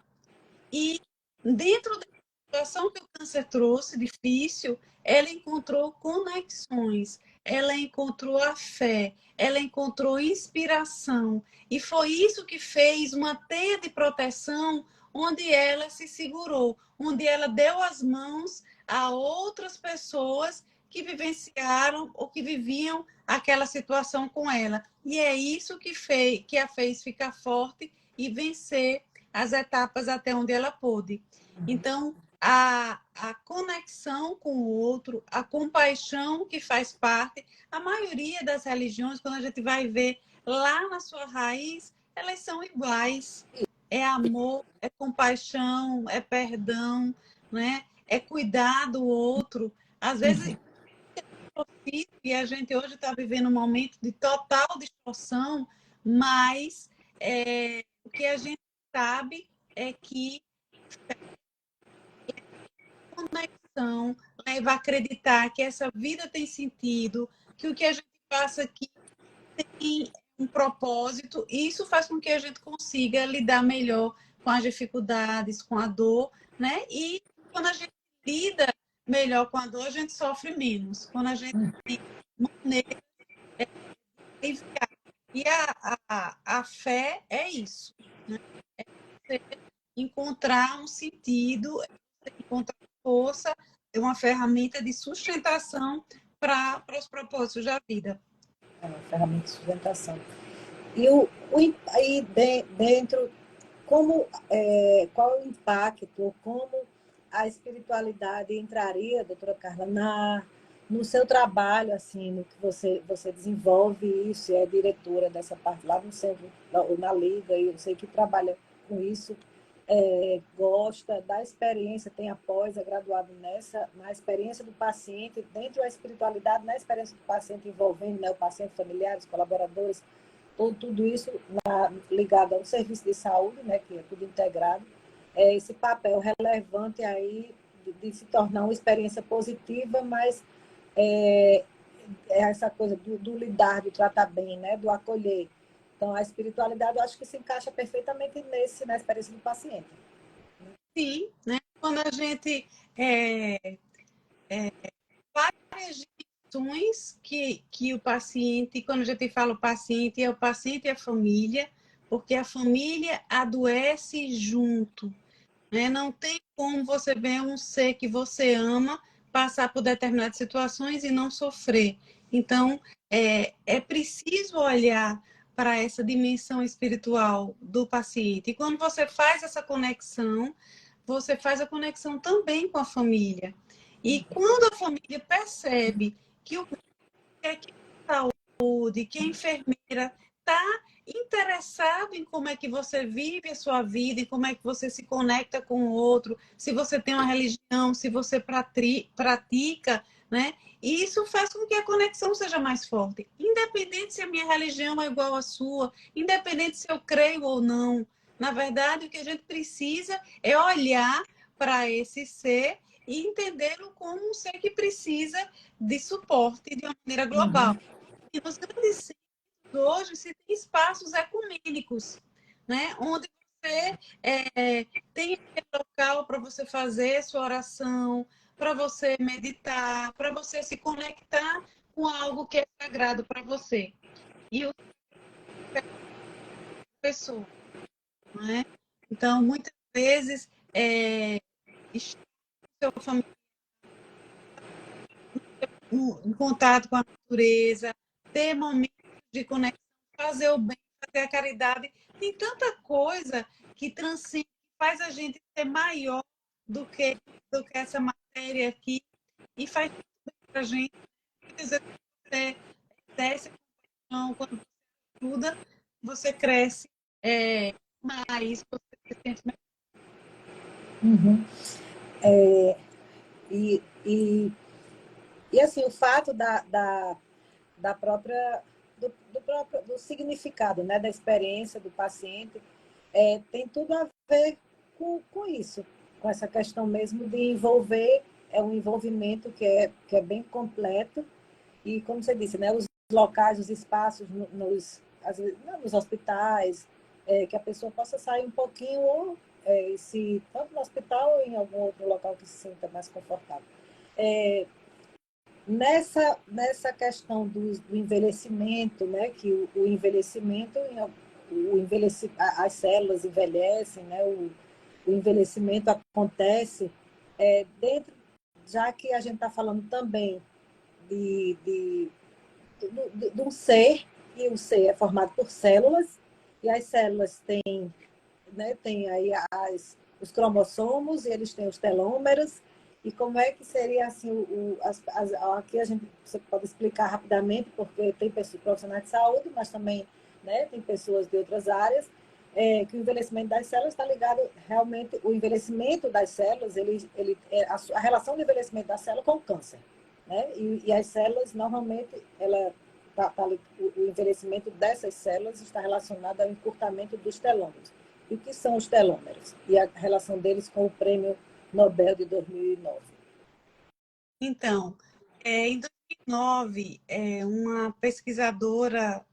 Speaker 2: E dentro da situação que o câncer trouxe, difícil, ela encontrou conexões, ela encontrou a fé, ela encontrou inspiração. E foi isso que fez uma teia de proteção onde ela se segurou, onde ela deu as mãos a outras pessoas que vivenciaram ou que viviam aquela situação com ela. E é isso que a fez ficar forte e vencer as etapas até onde ela pôde. Então, a conexão com o outro, a compaixão que faz parte, a maioria das religiões, quando a gente vai ver lá na sua raiz, elas são iguais. É amor, é compaixão, é perdão, né? É cuidar do outro. Às vezes, e a gente hoje está vivendo um momento de total distorção, mas o que a gente sabe é que conexão leva a acreditar que essa vida tem sentido, que o que a gente passa aqui tem um propósito, e isso faz com que a gente consiga lidar melhor com as dificuldades, com a dor, né? E quando a gente lida melhor com a dor, a gente sofre menos. Quando a gente tem maneira de aliviar. E a fé é isso, né? É você encontrar um sentido, é você encontrar força, é uma ferramenta de sustentação para os propósitos da vida.
Speaker 1: É uma ferramenta de sustentação. Dentro, qual é o impacto, como a espiritualidade entraria, doutora Carla, no seu trabalho, assim, no que você desenvolve isso, é diretora dessa parte lá no centro, na Liga, e eu sei que trabalha com isso, gosta da experiência, tem após, é graduado na experiência do paciente, dentro da espiritualidade, na experiência do paciente, envolvendo, né, o paciente, familiares, colaboradores, tudo isso ligado ao serviço de saúde, né, que é tudo integrado, esse papel relevante aí de se tornar uma experiência positiva, mas essa coisa do lidar, do tratar bem, né, do acolher. Então, a espiritualidade, eu acho que se encaixa perfeitamente na experiência do paciente.
Speaker 2: Sim, né? Quando a gente várias dimensões que o paciente, quando a gente fala o paciente, é o paciente e a família, porque a família adoece junto, né? Não tem como você ver um ser que você ama passar por determinadas situações e não sofrer. Então, é preciso olhar para essa dimensão espiritual do paciente. E quando você faz essa conexão, você faz a conexão também com a família. E quando a família percebe que o que a saúde, que a enfermeira está interessado em como é que você vive a sua vida, em como é que você se conecta com o outro, se você tem uma religião, se você pratica, né? E isso faz com que a conexão seja mais forte. Independente se a minha religião é igual à sua, independente se eu creio ou não. Na verdade, o que a gente precisa é olhar para esse ser e entendê-lo como um ser que precisa de suporte de uma maneira global. E nos grandes centros hoje se tem espaços ecumênicos, né? Onde você tem aquele local para você fazer sua oração, para você meditar, para você se conectar com algo que é sagrado para você. E o pessoa, né? Então, muitas vezes, estar com seu familiar em contato com a natureza, ter momentos de conexão, fazer o bem, fazer a caridade. Tem tanta coisa que transcende, que faz a gente ser maior do que, do que essa matéria aqui e faz bem para a gente. Muitas vezes você desce a compaixão, quando você ajuda, você cresce mais, você se sente melhor.
Speaker 1: Uhum. E, e, e, assim, o fato da própria do significado, né, da experiência do paciente, tem tudo a ver com isso, com essa questão mesmo de envolver, um envolvimento que é bem completo, e como você disse, né, os locais, os espaços às vezes, nos hospitais, que a pessoa possa sair um pouquinho, ou tanto no hospital ou em algum outro local que se sinta mais confortável. nessa questão do envelhecimento, né, que o envelhecimento, as células envelhecem, né, o envelhecimento acontece dentro, já que a gente está falando também de um ser, e o ser é formado por células, e as células têm, né, tem aí os cromossomos, e eles têm os telômeros, e como é que seria assim, aqui você pode explicar rapidamente, porque tem pessoas profissionais de saúde, mas também, né, tem pessoas de outras áreas, que o envelhecimento das células está ligado realmente, o envelhecimento das células, a relação do envelhecimento da célula com o câncer, né? E as células, normalmente, o envelhecimento dessas células está relacionado ao encurtamento dos telômeros. E o que são os telômeros? E a relação deles com o Prêmio Nobel de 2009.
Speaker 2: Então, em 2009, uma pesquisadora,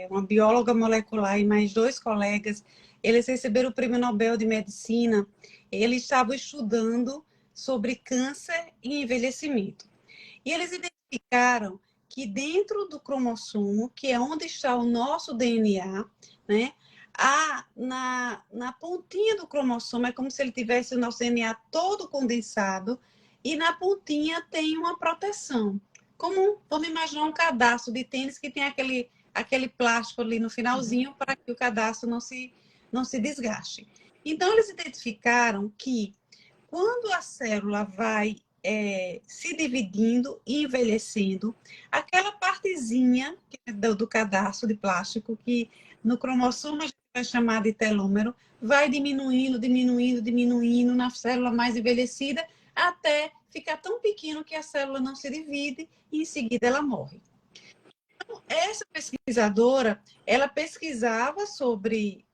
Speaker 2: uma bióloga molecular e mais 2 colegas, eles receberam o Prêmio Nobel de Medicina. Eles estavam estudando sobre câncer e envelhecimento. E eles identificaram que dentro do cromossomo, que é onde está o nosso DNA, né, na pontinha do cromossomo, é como se ele tivesse o nosso DNA todo condensado, e na pontinha tem uma proteção. Vamos imaginar um cadastro de tênis que tem aquele plástico ali no finalzinho para que o cadastro não se desgaste. Então, eles identificaram que quando a célula vai se dividindo e envelhecendo, aquela partezinha do cadastro de plástico, que no cromossomo a gente vai chamar de telômero, vai diminuindo, diminuindo, diminuindo na célula mais envelhecida, até ficar tão pequeno que a célula não se divide e em seguida ela morre. Então, essa pesquisadora, ela pesquisava sobre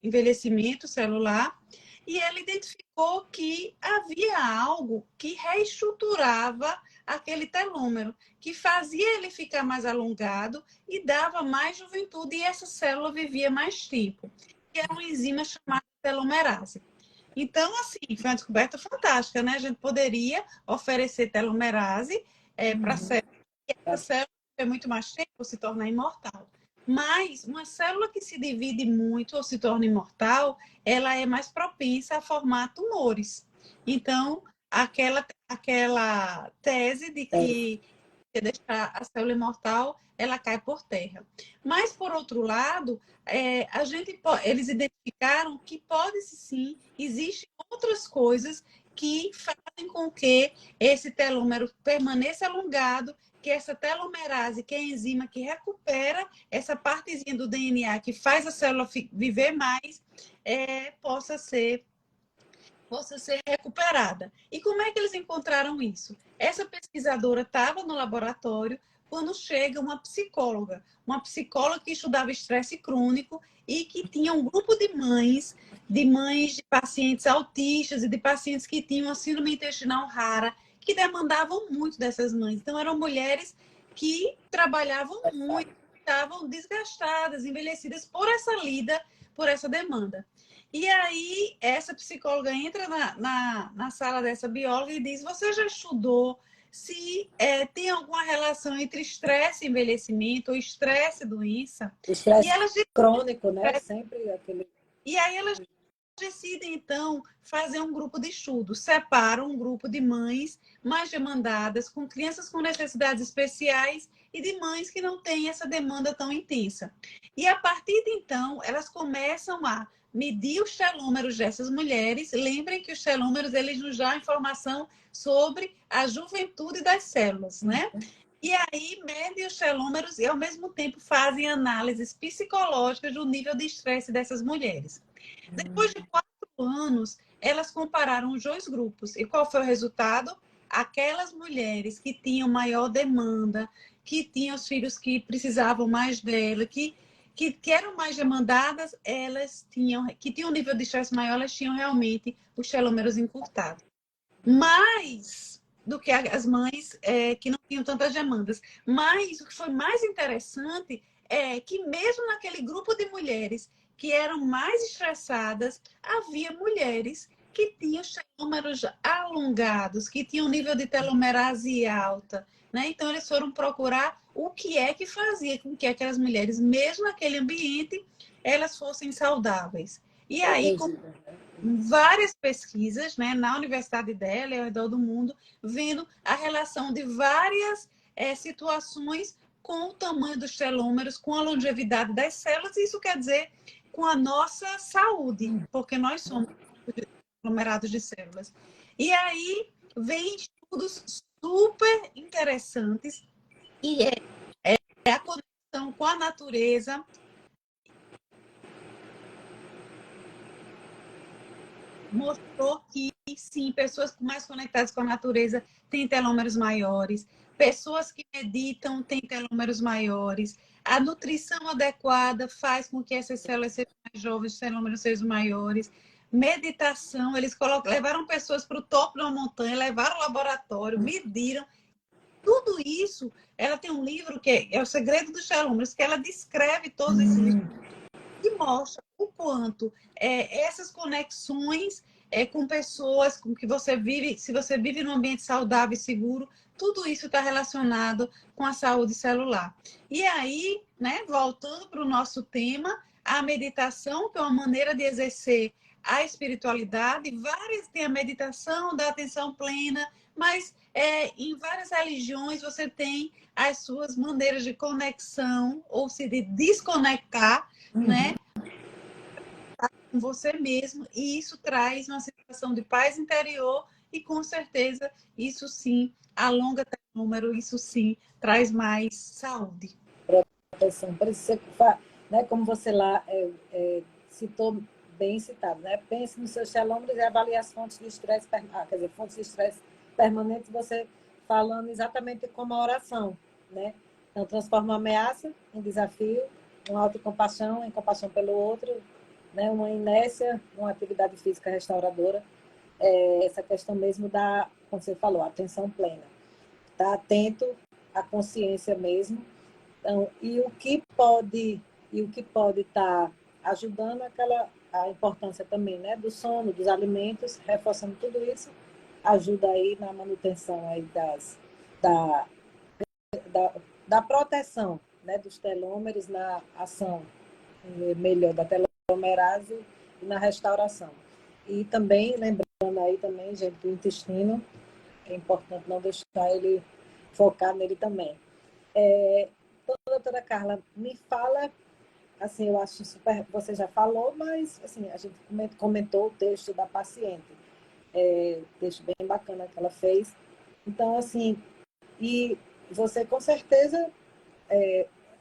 Speaker 2: envelhecimento celular e ela identificou que havia algo que reestruturava aquele telômero, que fazia ele ficar mais alongado e dava mais juventude, e essa célula vivia mais tempo, que é uma enzima chamada telomerase. Então, assim, foi uma descoberta fantástica, né? A gente poderia oferecer telomerase para a célula, e essa célula, ter muito mais tempo, se tornar imortal. Mas uma célula que se divide muito ou se torna imortal, ela é mais propensa a formar tumores. Então, aquela tese de que deixar a célula imortal, ela cai por terra. Mas, por outro lado, eles identificaram que pode-se sim, existem outras coisas que fazem com que esse telômero permaneça alongado, que essa telomerase, que é a enzima que recupera essa partezinha do DNA que faz a célula viver mais, possa ser recuperada. E como é que eles encontraram isso? Essa pesquisadora estava no laboratório quando chega uma psicóloga que estudava estresse crônico e que tinha um grupo de mães de pacientes autistas e de pacientes que tinham a síndrome intestinal rara, que demandavam muito dessas mães. Então, eram mulheres que trabalhavam muito, estavam desgastadas, envelhecidas por essa lida, por essa demanda. E aí, essa psicóloga entra na sala dessa bióloga e diz: você já estudou se tem alguma relação entre estresse e envelhecimento, ou estresse e doença?
Speaker 1: Estresse crônico, né? Sempre aquele...
Speaker 2: E aí elas decidem, então, fazer um grupo de estudo. Separam um grupo de mães mais demandadas, com crianças com necessidades especiais e de mães que não têm essa demanda tão intensa. E, a partir de então, elas começam a medir os telômeros dessas mulheres. Lembrem que os telômeros, eles nos dão informação sobre a juventude das células, né? E aí, medem os telômeros e, ao mesmo tempo, fazem análises psicológicas do nível de estresse dessas mulheres. Depois de 4 anos, elas compararam os 2 grupos. E qual foi o resultado? Aquelas mulheres que tinham maior demanda, que tinham os filhos que precisavam mais dela, que eram mais demandadas, que tinham um nível de estresse maior, elas tinham realmente os telômeros encurtados. Mais do que as mães que não tinham tantas demandas. Mas o que foi mais interessante é que mesmo naquele grupo de mulheres que eram mais estressadas, havia mulheres que tinham telômeros alongados, que tinham nível de telomerase alta, né? Então, eles foram procurar o que é que fazia com que aquelas mulheres, mesmo naquele ambiente, elas fossem saudáveis. E aí, com várias pesquisas, né, na universidade dela e ao redor do mundo, vendo a relação de várias situações com o tamanho dos telômeros, com a longevidade das células, e isso quer dizer com a nossa saúde, porque nós somos aglomerados de células. E aí vem estudos super interessantes, e é a conexão com a natureza. Mostrou que, sim, pessoas mais conectadas com a natureza têm telômeros maiores, pessoas que meditam têm telômeros maiores, a nutrição adequada faz com que essas células sejam mais jovens, os telômeros sejam maiores, meditação, eles levaram pessoas para o topo de uma montanha, levaram ao laboratório, mediram, tudo isso. Ela tem um livro que é O Segredo dos Telômeros, que ela descreve todos esses e mostra o quanto essas conexões com pessoas com que você vive, se você vive num ambiente saudável e seguro, tudo isso está relacionado com a saúde celular. E aí, né, voltando para o nosso tema, a meditação, que é uma maneira de exercer a espiritualidade, várias tem a meditação da atenção plena, mas em várias religiões você tem as suas maneiras de conexão, ou se de desconectar, né, com você mesmo, e isso traz uma sensação de paz interior e, com certeza, isso sim alonga o número, isso sim traz mais saúde.
Speaker 1: Proteção. Por isso, né, como você lá citou, bem citado, né? Pense nos seus telômeros e avalie as fontes de estresse, quer dizer, fontes de estresse permanentes, você falando exatamente como a oração, né? Então, transforma uma ameaça em desafio, uma autocompaixão em compaixão pelo outro, né? Uma inércia, uma atividade física restauradora. Essa questão mesmo da, como você falou, atenção plena. Estar atento à consciência mesmo. Então, e o que pode estar ajudando a importância também, né, do sono, dos alimentos, reforçando tudo isso, ajuda aí na manutenção aí da, da proteção, né, dos telômeros, na ação melhor da telomerase e na restauração. E também, lembrando aí também, gente, do intestino, é importante não deixar ele focar nele também. Doutora Carla, me fala, assim, eu acho super, você já falou, mas assim, a gente comentou o texto da paciente, texto bem bacana que ela fez. Então, assim, e você com certeza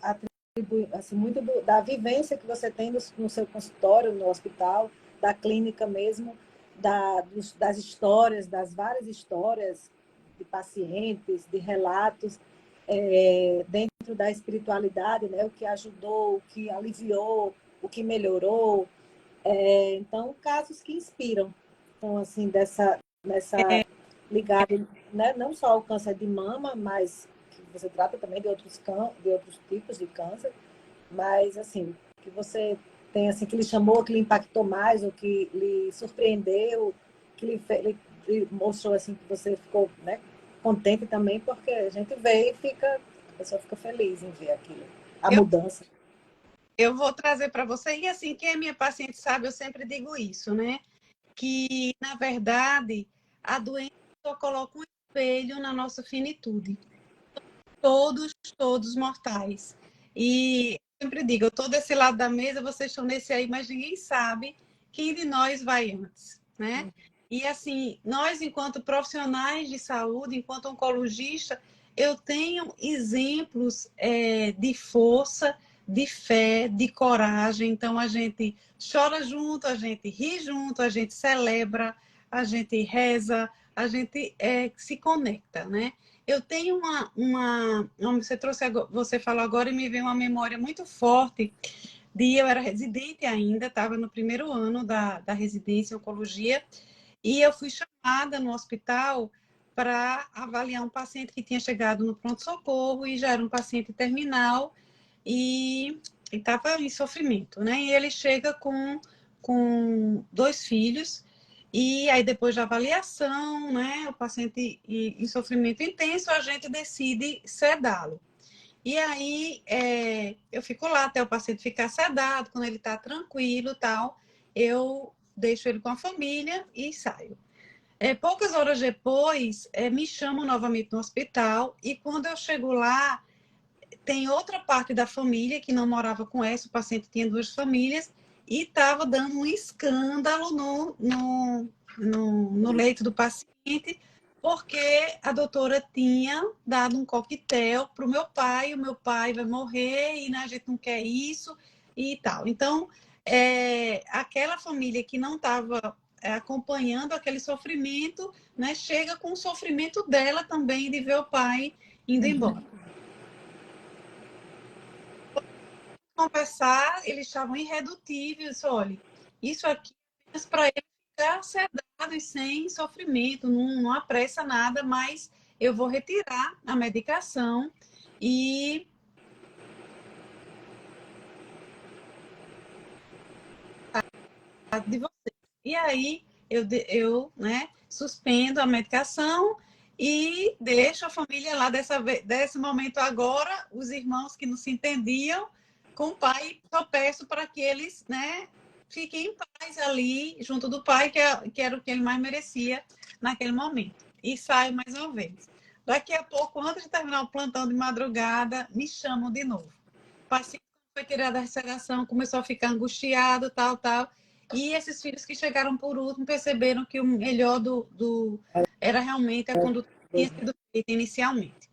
Speaker 1: atribui assim, muito da vivência que você tem no seu consultório, no hospital, da clínica mesmo, das histórias, das várias histórias de pacientes, de relatos, dentro da espiritualidade, né? O que ajudou, o que aliviou, o que melhorou. Então, casos que inspiram. Então, assim, nessa ligado, né? Não só ao câncer de mama, mas que você trata também de outros tipos de câncer, mas, assim, que você tem, assim, que lhe chamou, que lhe impactou mais, ou que lhe surpreendeu, que lhe mostrou, assim, que você ficou, né, contente também, porque a gente vê e a pessoa fica feliz em ver aquilo, a mudança.
Speaker 2: Eu vou trazer para você, e assim, quem é minha paciente sabe, eu sempre digo isso, né? Que, na verdade, a doença só coloca um espelho na nossa finitude. Todos mortais. E eu sempre digo, eu estou desse lado da mesa, vocês estão nesse aí, mas ninguém sabe quem de nós vai antes, né? E assim, nós, enquanto profissionais de saúde, enquanto oncologista, eu tenho exemplos de força, de fé, de coragem. Então, a gente chora junto, a gente ri junto, a gente celebra, a gente reza, a gente se conecta, né? Eu tenho você falou agora e me veio uma memória muito forte eu era residente ainda, estava no primeiro ano da residência em oncologia, e eu fui chamada no hospital para avaliar um paciente que tinha chegado no pronto-socorro e já era um paciente terminal e estava em sofrimento, né? E ele chega com 2 filhos E aí, depois da avaliação, né, o paciente em sofrimento intenso, a gente decide sedá-lo. E aí, eu fico lá até o paciente ficar sedado, quando ele está tranquilo e tal, eu deixo ele com a família e saio. Poucas horas depois, me chamam novamente no hospital, e quando eu chego lá, tem outra parte da família que não morava com essa, o paciente tinha duas famílias, e estava dando um escândalo no leito do paciente, porque a doutora tinha dado um coquetel para o meu pai vai morrer e a gente não quer isso e tal. Então, aquela família que não estava acompanhando aquele sofrimento, né, chega com o sofrimento dela também de ver o pai indo embora. Conversar, eles estavam irredutíveis. Olha, isso aqui é para ele ficar sedado e sem sofrimento, não apressa nada, mas eu vou retirar a medicação e de você. E aí eu né, suspendo a medicação e deixo a família lá desse momento agora, os irmãos que não se entendiam com o pai, só peço para que eles, né, fiquem em paz ali, junto do pai, que era o que ele mais merecia naquele momento. E saio mais uma vez. Daqui a pouco, antes de terminar o plantão de madrugada, me chamam de novo. O paciente foi tirar da sedação, começou a ficar angustiado, tal, tal. E esses filhos que chegaram por último perceberam que o melhor era realmente a conduta que tinha sido feita inicialmente.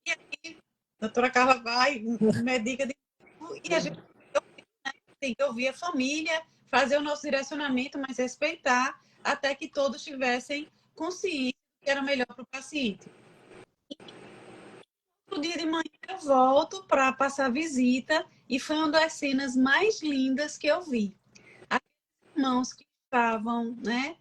Speaker 2: E aí, a doutora Carla vai, medica de novo, e a gente tem que ouvir a família, fazer o nosso direcionamento, mas respeitar até que todos tivessem consciência que era melhor para o paciente. No dia de manhã eu volto para passar visita e foi uma das cenas mais lindas que eu vi. Aqueles irmãos que estavam, né,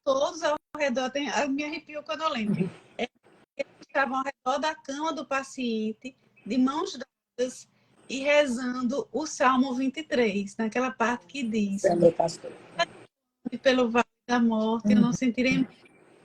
Speaker 2: todos ao redor, eu me arrepio quando eu lembro. Eles estavam ao redor da cama do paciente, de mãos dadas, e rezando o Salmo 23, naquela parte que diz: pelo vale da morte, eu não sentirei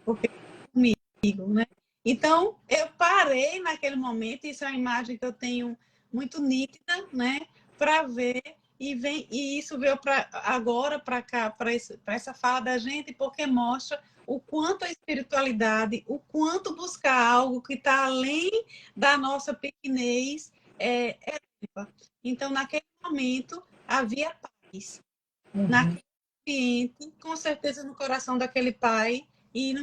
Speaker 2: porque comigo, né? Então, eu parei naquele momento, isso é uma imagem que eu tenho muito nítida, né? Para ver, e isso veio agora para cá, para essa fala da gente, porque mostra o quanto a espiritualidade, o quanto buscar algo que está além da nossa pequenez é. Então, naquele momento, havia paz. Naquele ambiente, com certeza no coração daquele pai e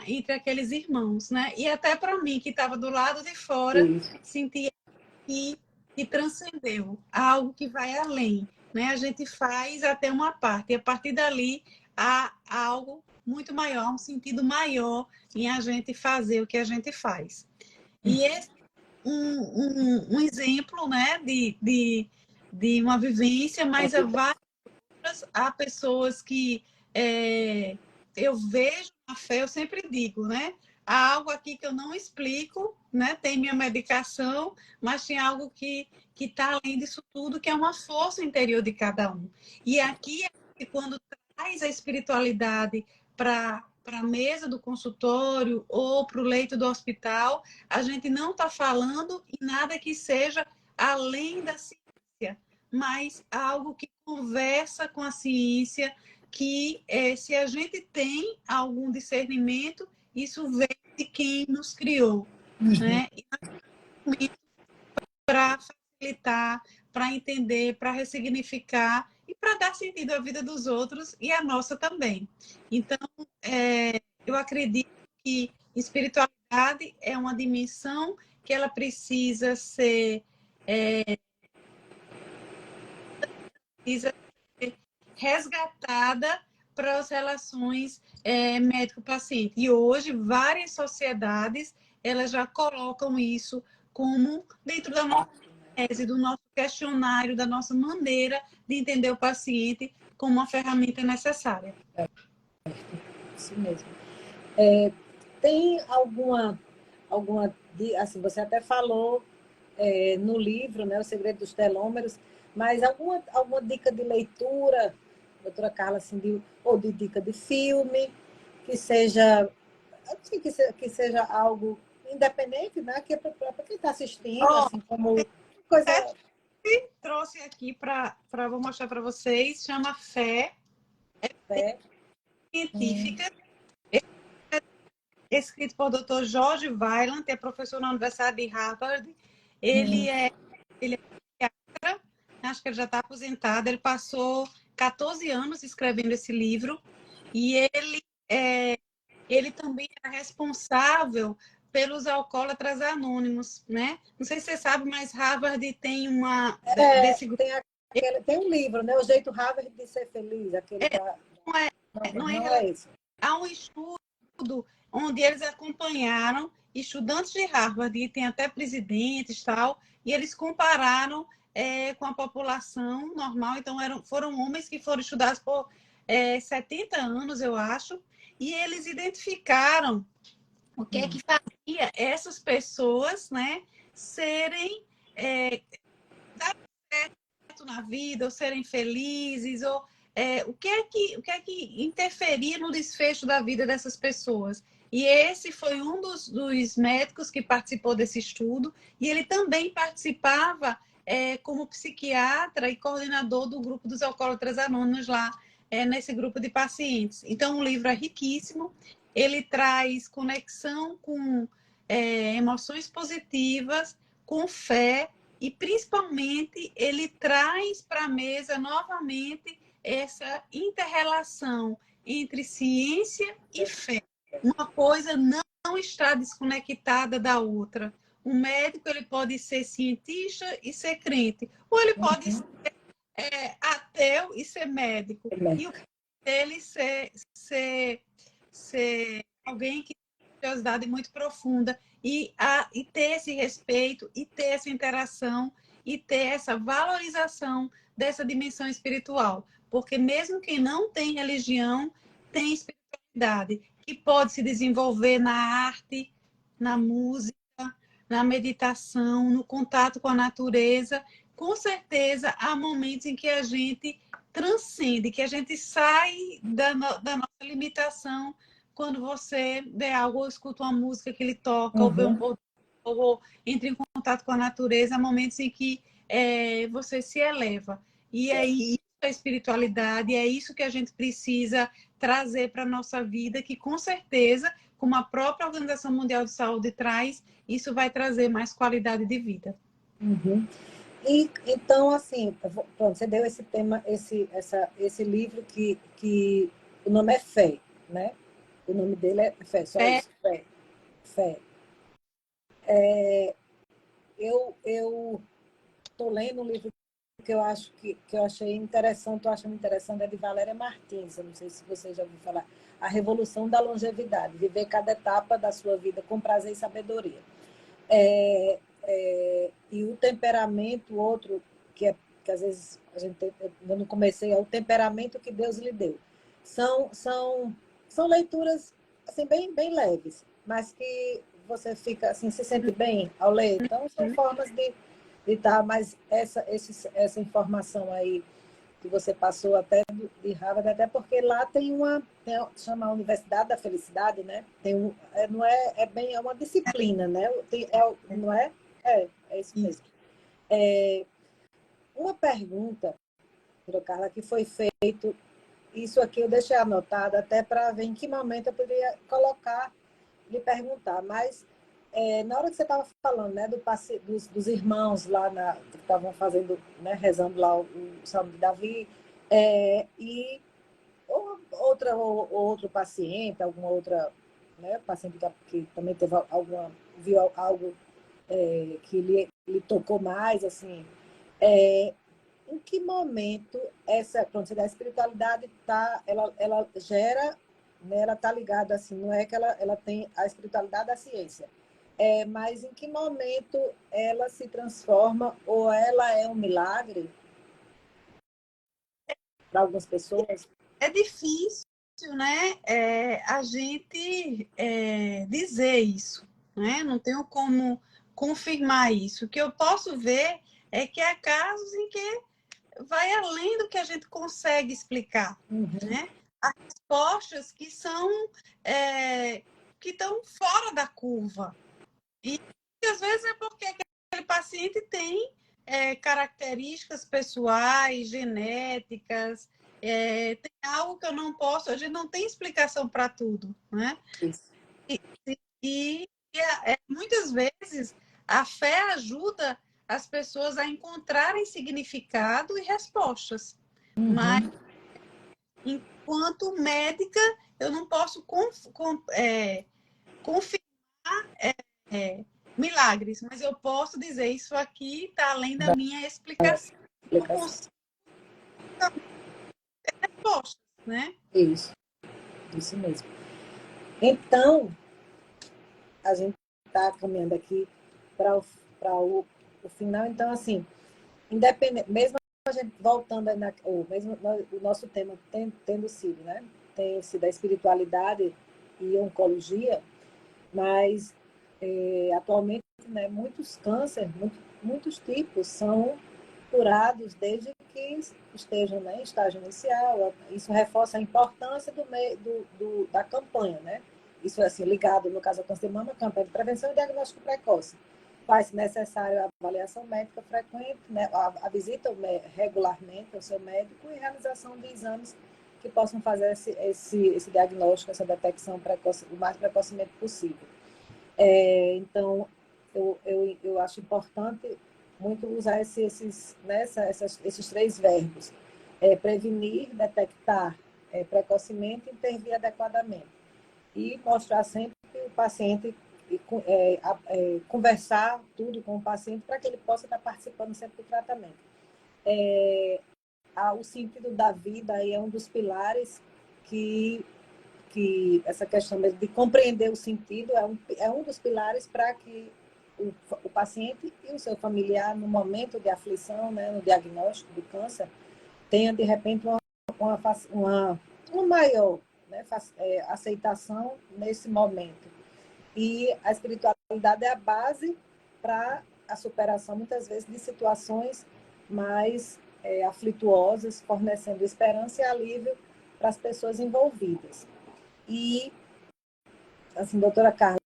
Speaker 2: entre aqueles irmãos, né? E até para mim, que estava do lado de fora, sentia que transcendeu, algo que vai além, né? A gente faz até uma parte, e a partir dali há algo muito maior, um sentido maior em a gente fazer o que a gente faz. E esse um exemplo, né, de uma vivência, mas há pessoas que eu vejo na fé, eu sempre digo, né? Há algo aqui que eu não explico, né? Tem minha medicação, mas tem algo que está além disso tudo, que é uma força interior de cada um. E aqui, quando traz a espiritualidade para a mesa do consultório ou para o leito do hospital, a gente não está falando em nada que seja além da ciência, mas algo que conversa com a ciência, que se a gente tem algum discernimento, isso vem de quem nos criou, né? Para facilitar, para entender, para ressignificar e para dar sentido à vida dos outros e à nossa também. Então, eu acredito que espiritualidade é uma dimensão que ela precisa ser resgatada para as relações médico-paciente. E hoje, várias sociedades elas já colocam isso como dentro da nossa tese, do nosso questionário, da nossa maneira de entender o paciente como uma ferramenta necessária.
Speaker 1: Isso mesmo. Tem alguma assim, você até falou no livro, né, O Segredo dos Telômeros, Mas alguma dica de leitura, doutora Carla, assim, ou de dica de filme, que seja, assim, que seja algo independente, né? Que é para quem está assistindo,
Speaker 2: Ó,
Speaker 1: assim, como coisa.
Speaker 2: trouxe aqui vou mostrar para vocês, chama Fé
Speaker 1: Né?
Speaker 2: Científica, escrito por Dr. George Weiland, que é professor na Universidade de Harvard. Ele é psiquiatra, acho que ele já está aposentado, ele passou 14 anos escrevendo esse livro, e ele também é responsável pelos alcoólatras anônimos, né? Não sei se você sabe, mas Harvard tem desse grupo.
Speaker 1: Tem um livro, né? O Jeito Harvard de Ser Feliz, aquele da.
Speaker 2: Não é, não é,
Speaker 1: Não é esse.
Speaker 2: há um estudo onde eles acompanharam estudantes de Harvard, e tem até presidentes e tal, e eles compararam com a população normal. Então, foram homens que foram estudados por 70 anos, eu acho, e eles identificaram o que é que fazia essas pessoas, né, serem dar certo na vida, ou serem felizes, ou o que é que interferia no desfecho da vida dessas pessoas. E esse foi um dos médicos que participou desse estudo, e ele também participava como psiquiatra e coordenador do grupo dos alcoólatras anônimos lá, nesse grupo de pacientes. Então, o livro é riquíssimo, ele traz conexão com emoções positivas, com fé, e principalmente ele traz para a mesa novamente essa inter-relação entre ciência e fé. Uma coisa não está desconectada da outra. O médico ele pode ser cientista e ser crente, ou ele pode ser ateu e ser médico. E o dele ser alguém que tem uma curiosidade muito profunda e ter esse respeito, e ter essa interação, e ter essa valorização dessa dimensão espiritual. Porque mesmo quem não tem religião, tem espiritualidade, que pode se desenvolver na arte, na música, na meditação, no contato com a natureza. Com certeza, há momentos em que a gente transcende, que a gente sai da nossa limitação quando você vê algo, ou escuta uma música que ele toca, ou entra em contato com a natureza, há momentos em que você se eleva. E é isso a espiritualidade, é isso que a gente precisa trazer para a nossa vida, que com certeza, como a própria Organização Mundial de Saúde traz, isso vai trazer mais qualidade de vida.
Speaker 1: Uhum. E, então, assim, pronto, você deu esse tema, esse livro que o nome é Fé, né? O nome dele é Fé, só isso, Fé. Fé. Eu estou lendo um livro que eu acho que eu achei interessante, estou achando interessante, é de Valéria Martins, eu não sei se você já ouviu falar, A Revolução da Longevidade, viver cada etapa da sua vida com prazer e sabedoria. E o temperamento, outro, que às vezes a gente, eu não comecei, é o temperamento que Deus lhe deu. São leituras assim, bem leves, mas que você fica assim, se sente bem ao ler. Então, são formas de dar mais essa informação aí que você passou até de Harvard, até porque lá chama a Universidade da Felicidade, né? Não é uma disciplina, né? Não é? É isso mesmo. Uma pergunta, Carla, que foi feito, isso aqui eu deixei anotado até para ver em que momento eu poderia colocar, lhe perguntar, mas na hora que você estava falando, né, dos irmãos lá que estavam fazendo, né, rezando lá o Salmo de Davi, e outro paciente, alguma outra, né, paciente que também viu algo que lhe tocou mais, assim, em que momento a espiritualidade ela gera, né, ela está ligada assim, não é que ela tem a espiritualidade da ciência, mas em que momento ela se transforma ou ela é um milagre para algumas pessoas?
Speaker 2: É difícil, né, a gente dizer isso, né? Não tenho como confirmar isso. O que eu posso ver é que há casos em que vai além do que a gente consegue explicar, né? Há respostas que são que estão fora da curva. E às vezes é porque aquele paciente tem características pessoais, genéticas, tem algo que eu não posso, a gente não tem explicação para tudo, né?
Speaker 1: Isso.
Speaker 2: E muitas vezes a fé ajuda as pessoas a encontrarem significado e respostas. Mas, enquanto médica, eu não posso confirmar milagres, mas eu posso dizer isso aqui está além da minha explicação. Eu consigo ter respostas, né?
Speaker 1: Isso mesmo. Então, a gente está caminhando aqui para o final. Então, assim, independente, mesmo a gente voltando aí mesmo o nosso tema tendo sido, né? Tem sido a espiritualidade e oncologia, mas atualmente, né, muitos cânceres, muitos tipos são curados desde que estejam, né, em estágio inicial. Isso reforça a importância da campanha, né? Isso é assim, ligado, no caso ao câncer de mama, campanha de prevenção e diagnóstico precoce. Faz-se necessário a avaliação médica frequente, né, a visita regularmente ao seu médico e realização de exames que possam fazer esse diagnóstico, essa detecção precoce, o mais precocemente possível. Então, eu acho importante muito usar esses três verbos. Prevenir, detectar precocemente e intervir adequadamente. E mostrar sempre que o paciente, conversar tudo com o paciente para que ele possa estar participando sempre do tratamento. O sentido da vida aí é um dos pilares que essa questão mesmo de compreender o sentido é um dos pilares para que o paciente e o seu familiar, no momento de aflição, né, no diagnóstico do câncer, tenha, de repente, uma maior, né, aceitação nesse momento. E a espiritualidade é a base para a superação, muitas vezes, de situações mais aflituosas, fornecendo esperança e alívio para as pessoas envolvidas. E, assim, doutora Carla,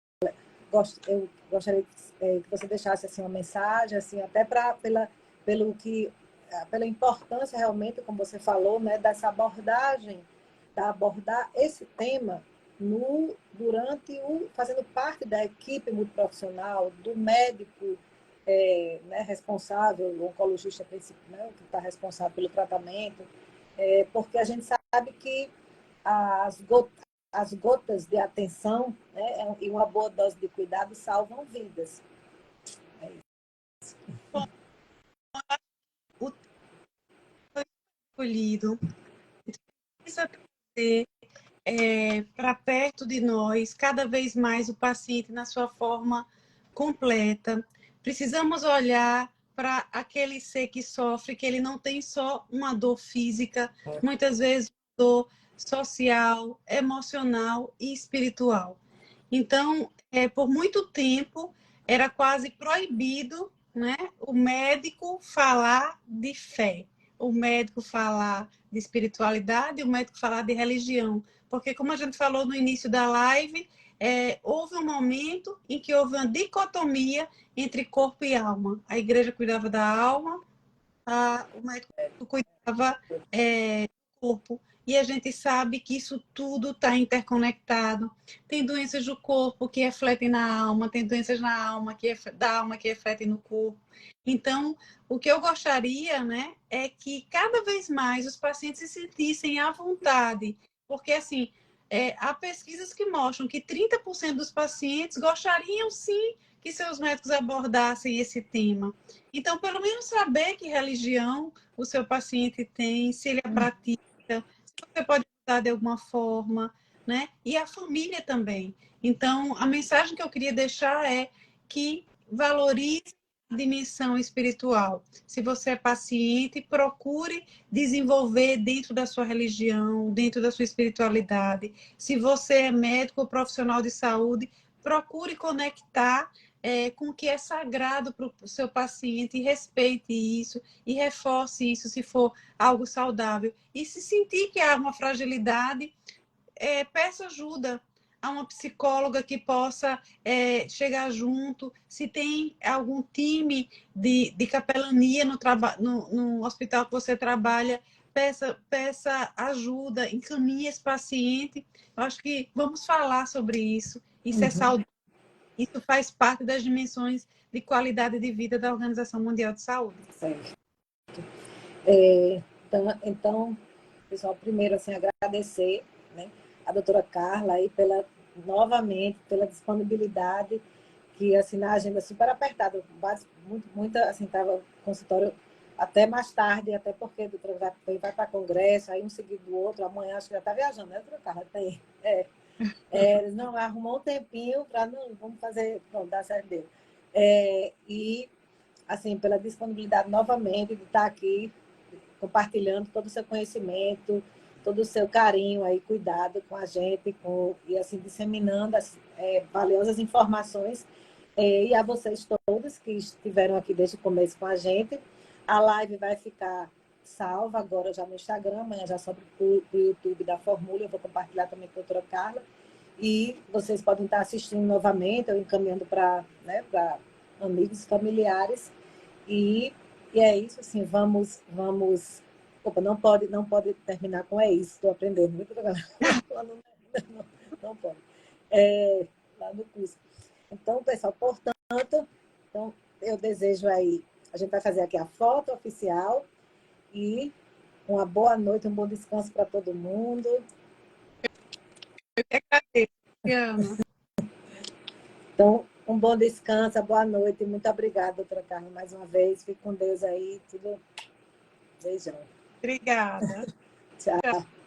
Speaker 1: eu gostaria que você deixasse assim, uma mensagem, assim, até pela importância realmente, como você falou, né, dessa abordagem, abordar esse tema fazendo parte da equipe multiprofissional, do médico né, responsável, o oncologista principal, né, que está responsável pelo tratamento, porque a gente sabe que as gotas de atenção, né, e uma boa dose de cuidado salvam vidas. É isso.
Speaker 2: Bom, o foi escolhido precisa trazer para perto de nós cada vez mais o paciente na sua forma completa. Precisamos olhar para aquele ser que sofre, que ele não tem só uma dor física, muitas vezes dor social, emocional e espiritual. Então, por muito tempo, era quase proibido, né, o médico falar de fé, o médico falar de espiritualidade, o médico falar de religião. Porque, como a gente falou no início da live, houve um momento em que houve uma dicotomia entre corpo e alma. A igreja cuidava da alma, o médico cuidava do corpo. E a gente sabe que isso tudo está interconectado. Tem doenças do corpo que refletem na alma, tem doenças da alma que refletem no corpo. Então, o que eu gostaria, né, é que cada vez mais os pacientes se sentissem à vontade. Porque, assim, há pesquisas que mostram que 30% dos pacientes gostariam, sim, que seus médicos abordassem esse tema. Então, pelo menos saber que religião o seu paciente tem, se ele a pratica, se você pode ajudar de alguma forma, né? E a família também. Então, a mensagem que eu queria deixar é que valorize a dimensão espiritual. Se você é paciente, procure desenvolver dentro da sua religião, dentro da sua espiritualidade. Se você é médico ou profissional de saúde, procure conectar com o que é sagrado para o seu paciente, e respeite isso, e reforce isso se for algo saudável. E se sentir que há uma fragilidade, peça ajuda a uma psicóloga que possa chegar junto. Se tem algum time de capelania no hospital que você trabalha, peça ajuda, encaminhe esse paciente. Eu acho que vamos falar sobre isso. Isso é saudável. Isso faz parte das dimensões de qualidade de vida da Organização Mundial de Saúde.
Speaker 1: Certo. Então, pessoal, primeiro, assim, agradecer, né, a doutora Carla aí novamente, pela disponibilidade, que, assim, na agenda super apertada, muita, assim, estava consultório até mais tarde, até porque a doutora vai para congresso, aí um seguido do outro, amanhã acho que já está viajando, né, doutora Carla? Tem. Não, arrumou um tempinho para não, vamos fazer, não, dar certo dele. E, assim, pela disponibilidade novamente de estar aqui compartilhando todo o seu conhecimento, todo o seu carinho aí, cuidado com a gente, e assim, disseminando as valiosas informações. E a vocês todos que estiveram aqui desde o começo com a gente. A live vai ficar salva agora já no Instagram, amanhã já sobe para o YouTube da Formule, eu vou compartilhar também com a doutora Carla. E vocês podem estar assistindo novamente, ou encaminhando para, né, para amigos, familiares. E é isso, assim, vamos. Opa, não pode terminar com é isso, estou aprendendo muito agora. Não pode. Lá no curso. Então, pessoal, portanto, então, eu desejo aí, a gente vai fazer aqui a foto oficial e uma boa noite, um bom descanso para todo mundo.
Speaker 2: Eu que agradeço,
Speaker 1: Então, um bom descanso, boa noite. Muito obrigada, doutora Carla, mais uma vez. Fique com Deus aí. Tudo. Beijão.
Speaker 2: Obrigada.
Speaker 1: Tchau.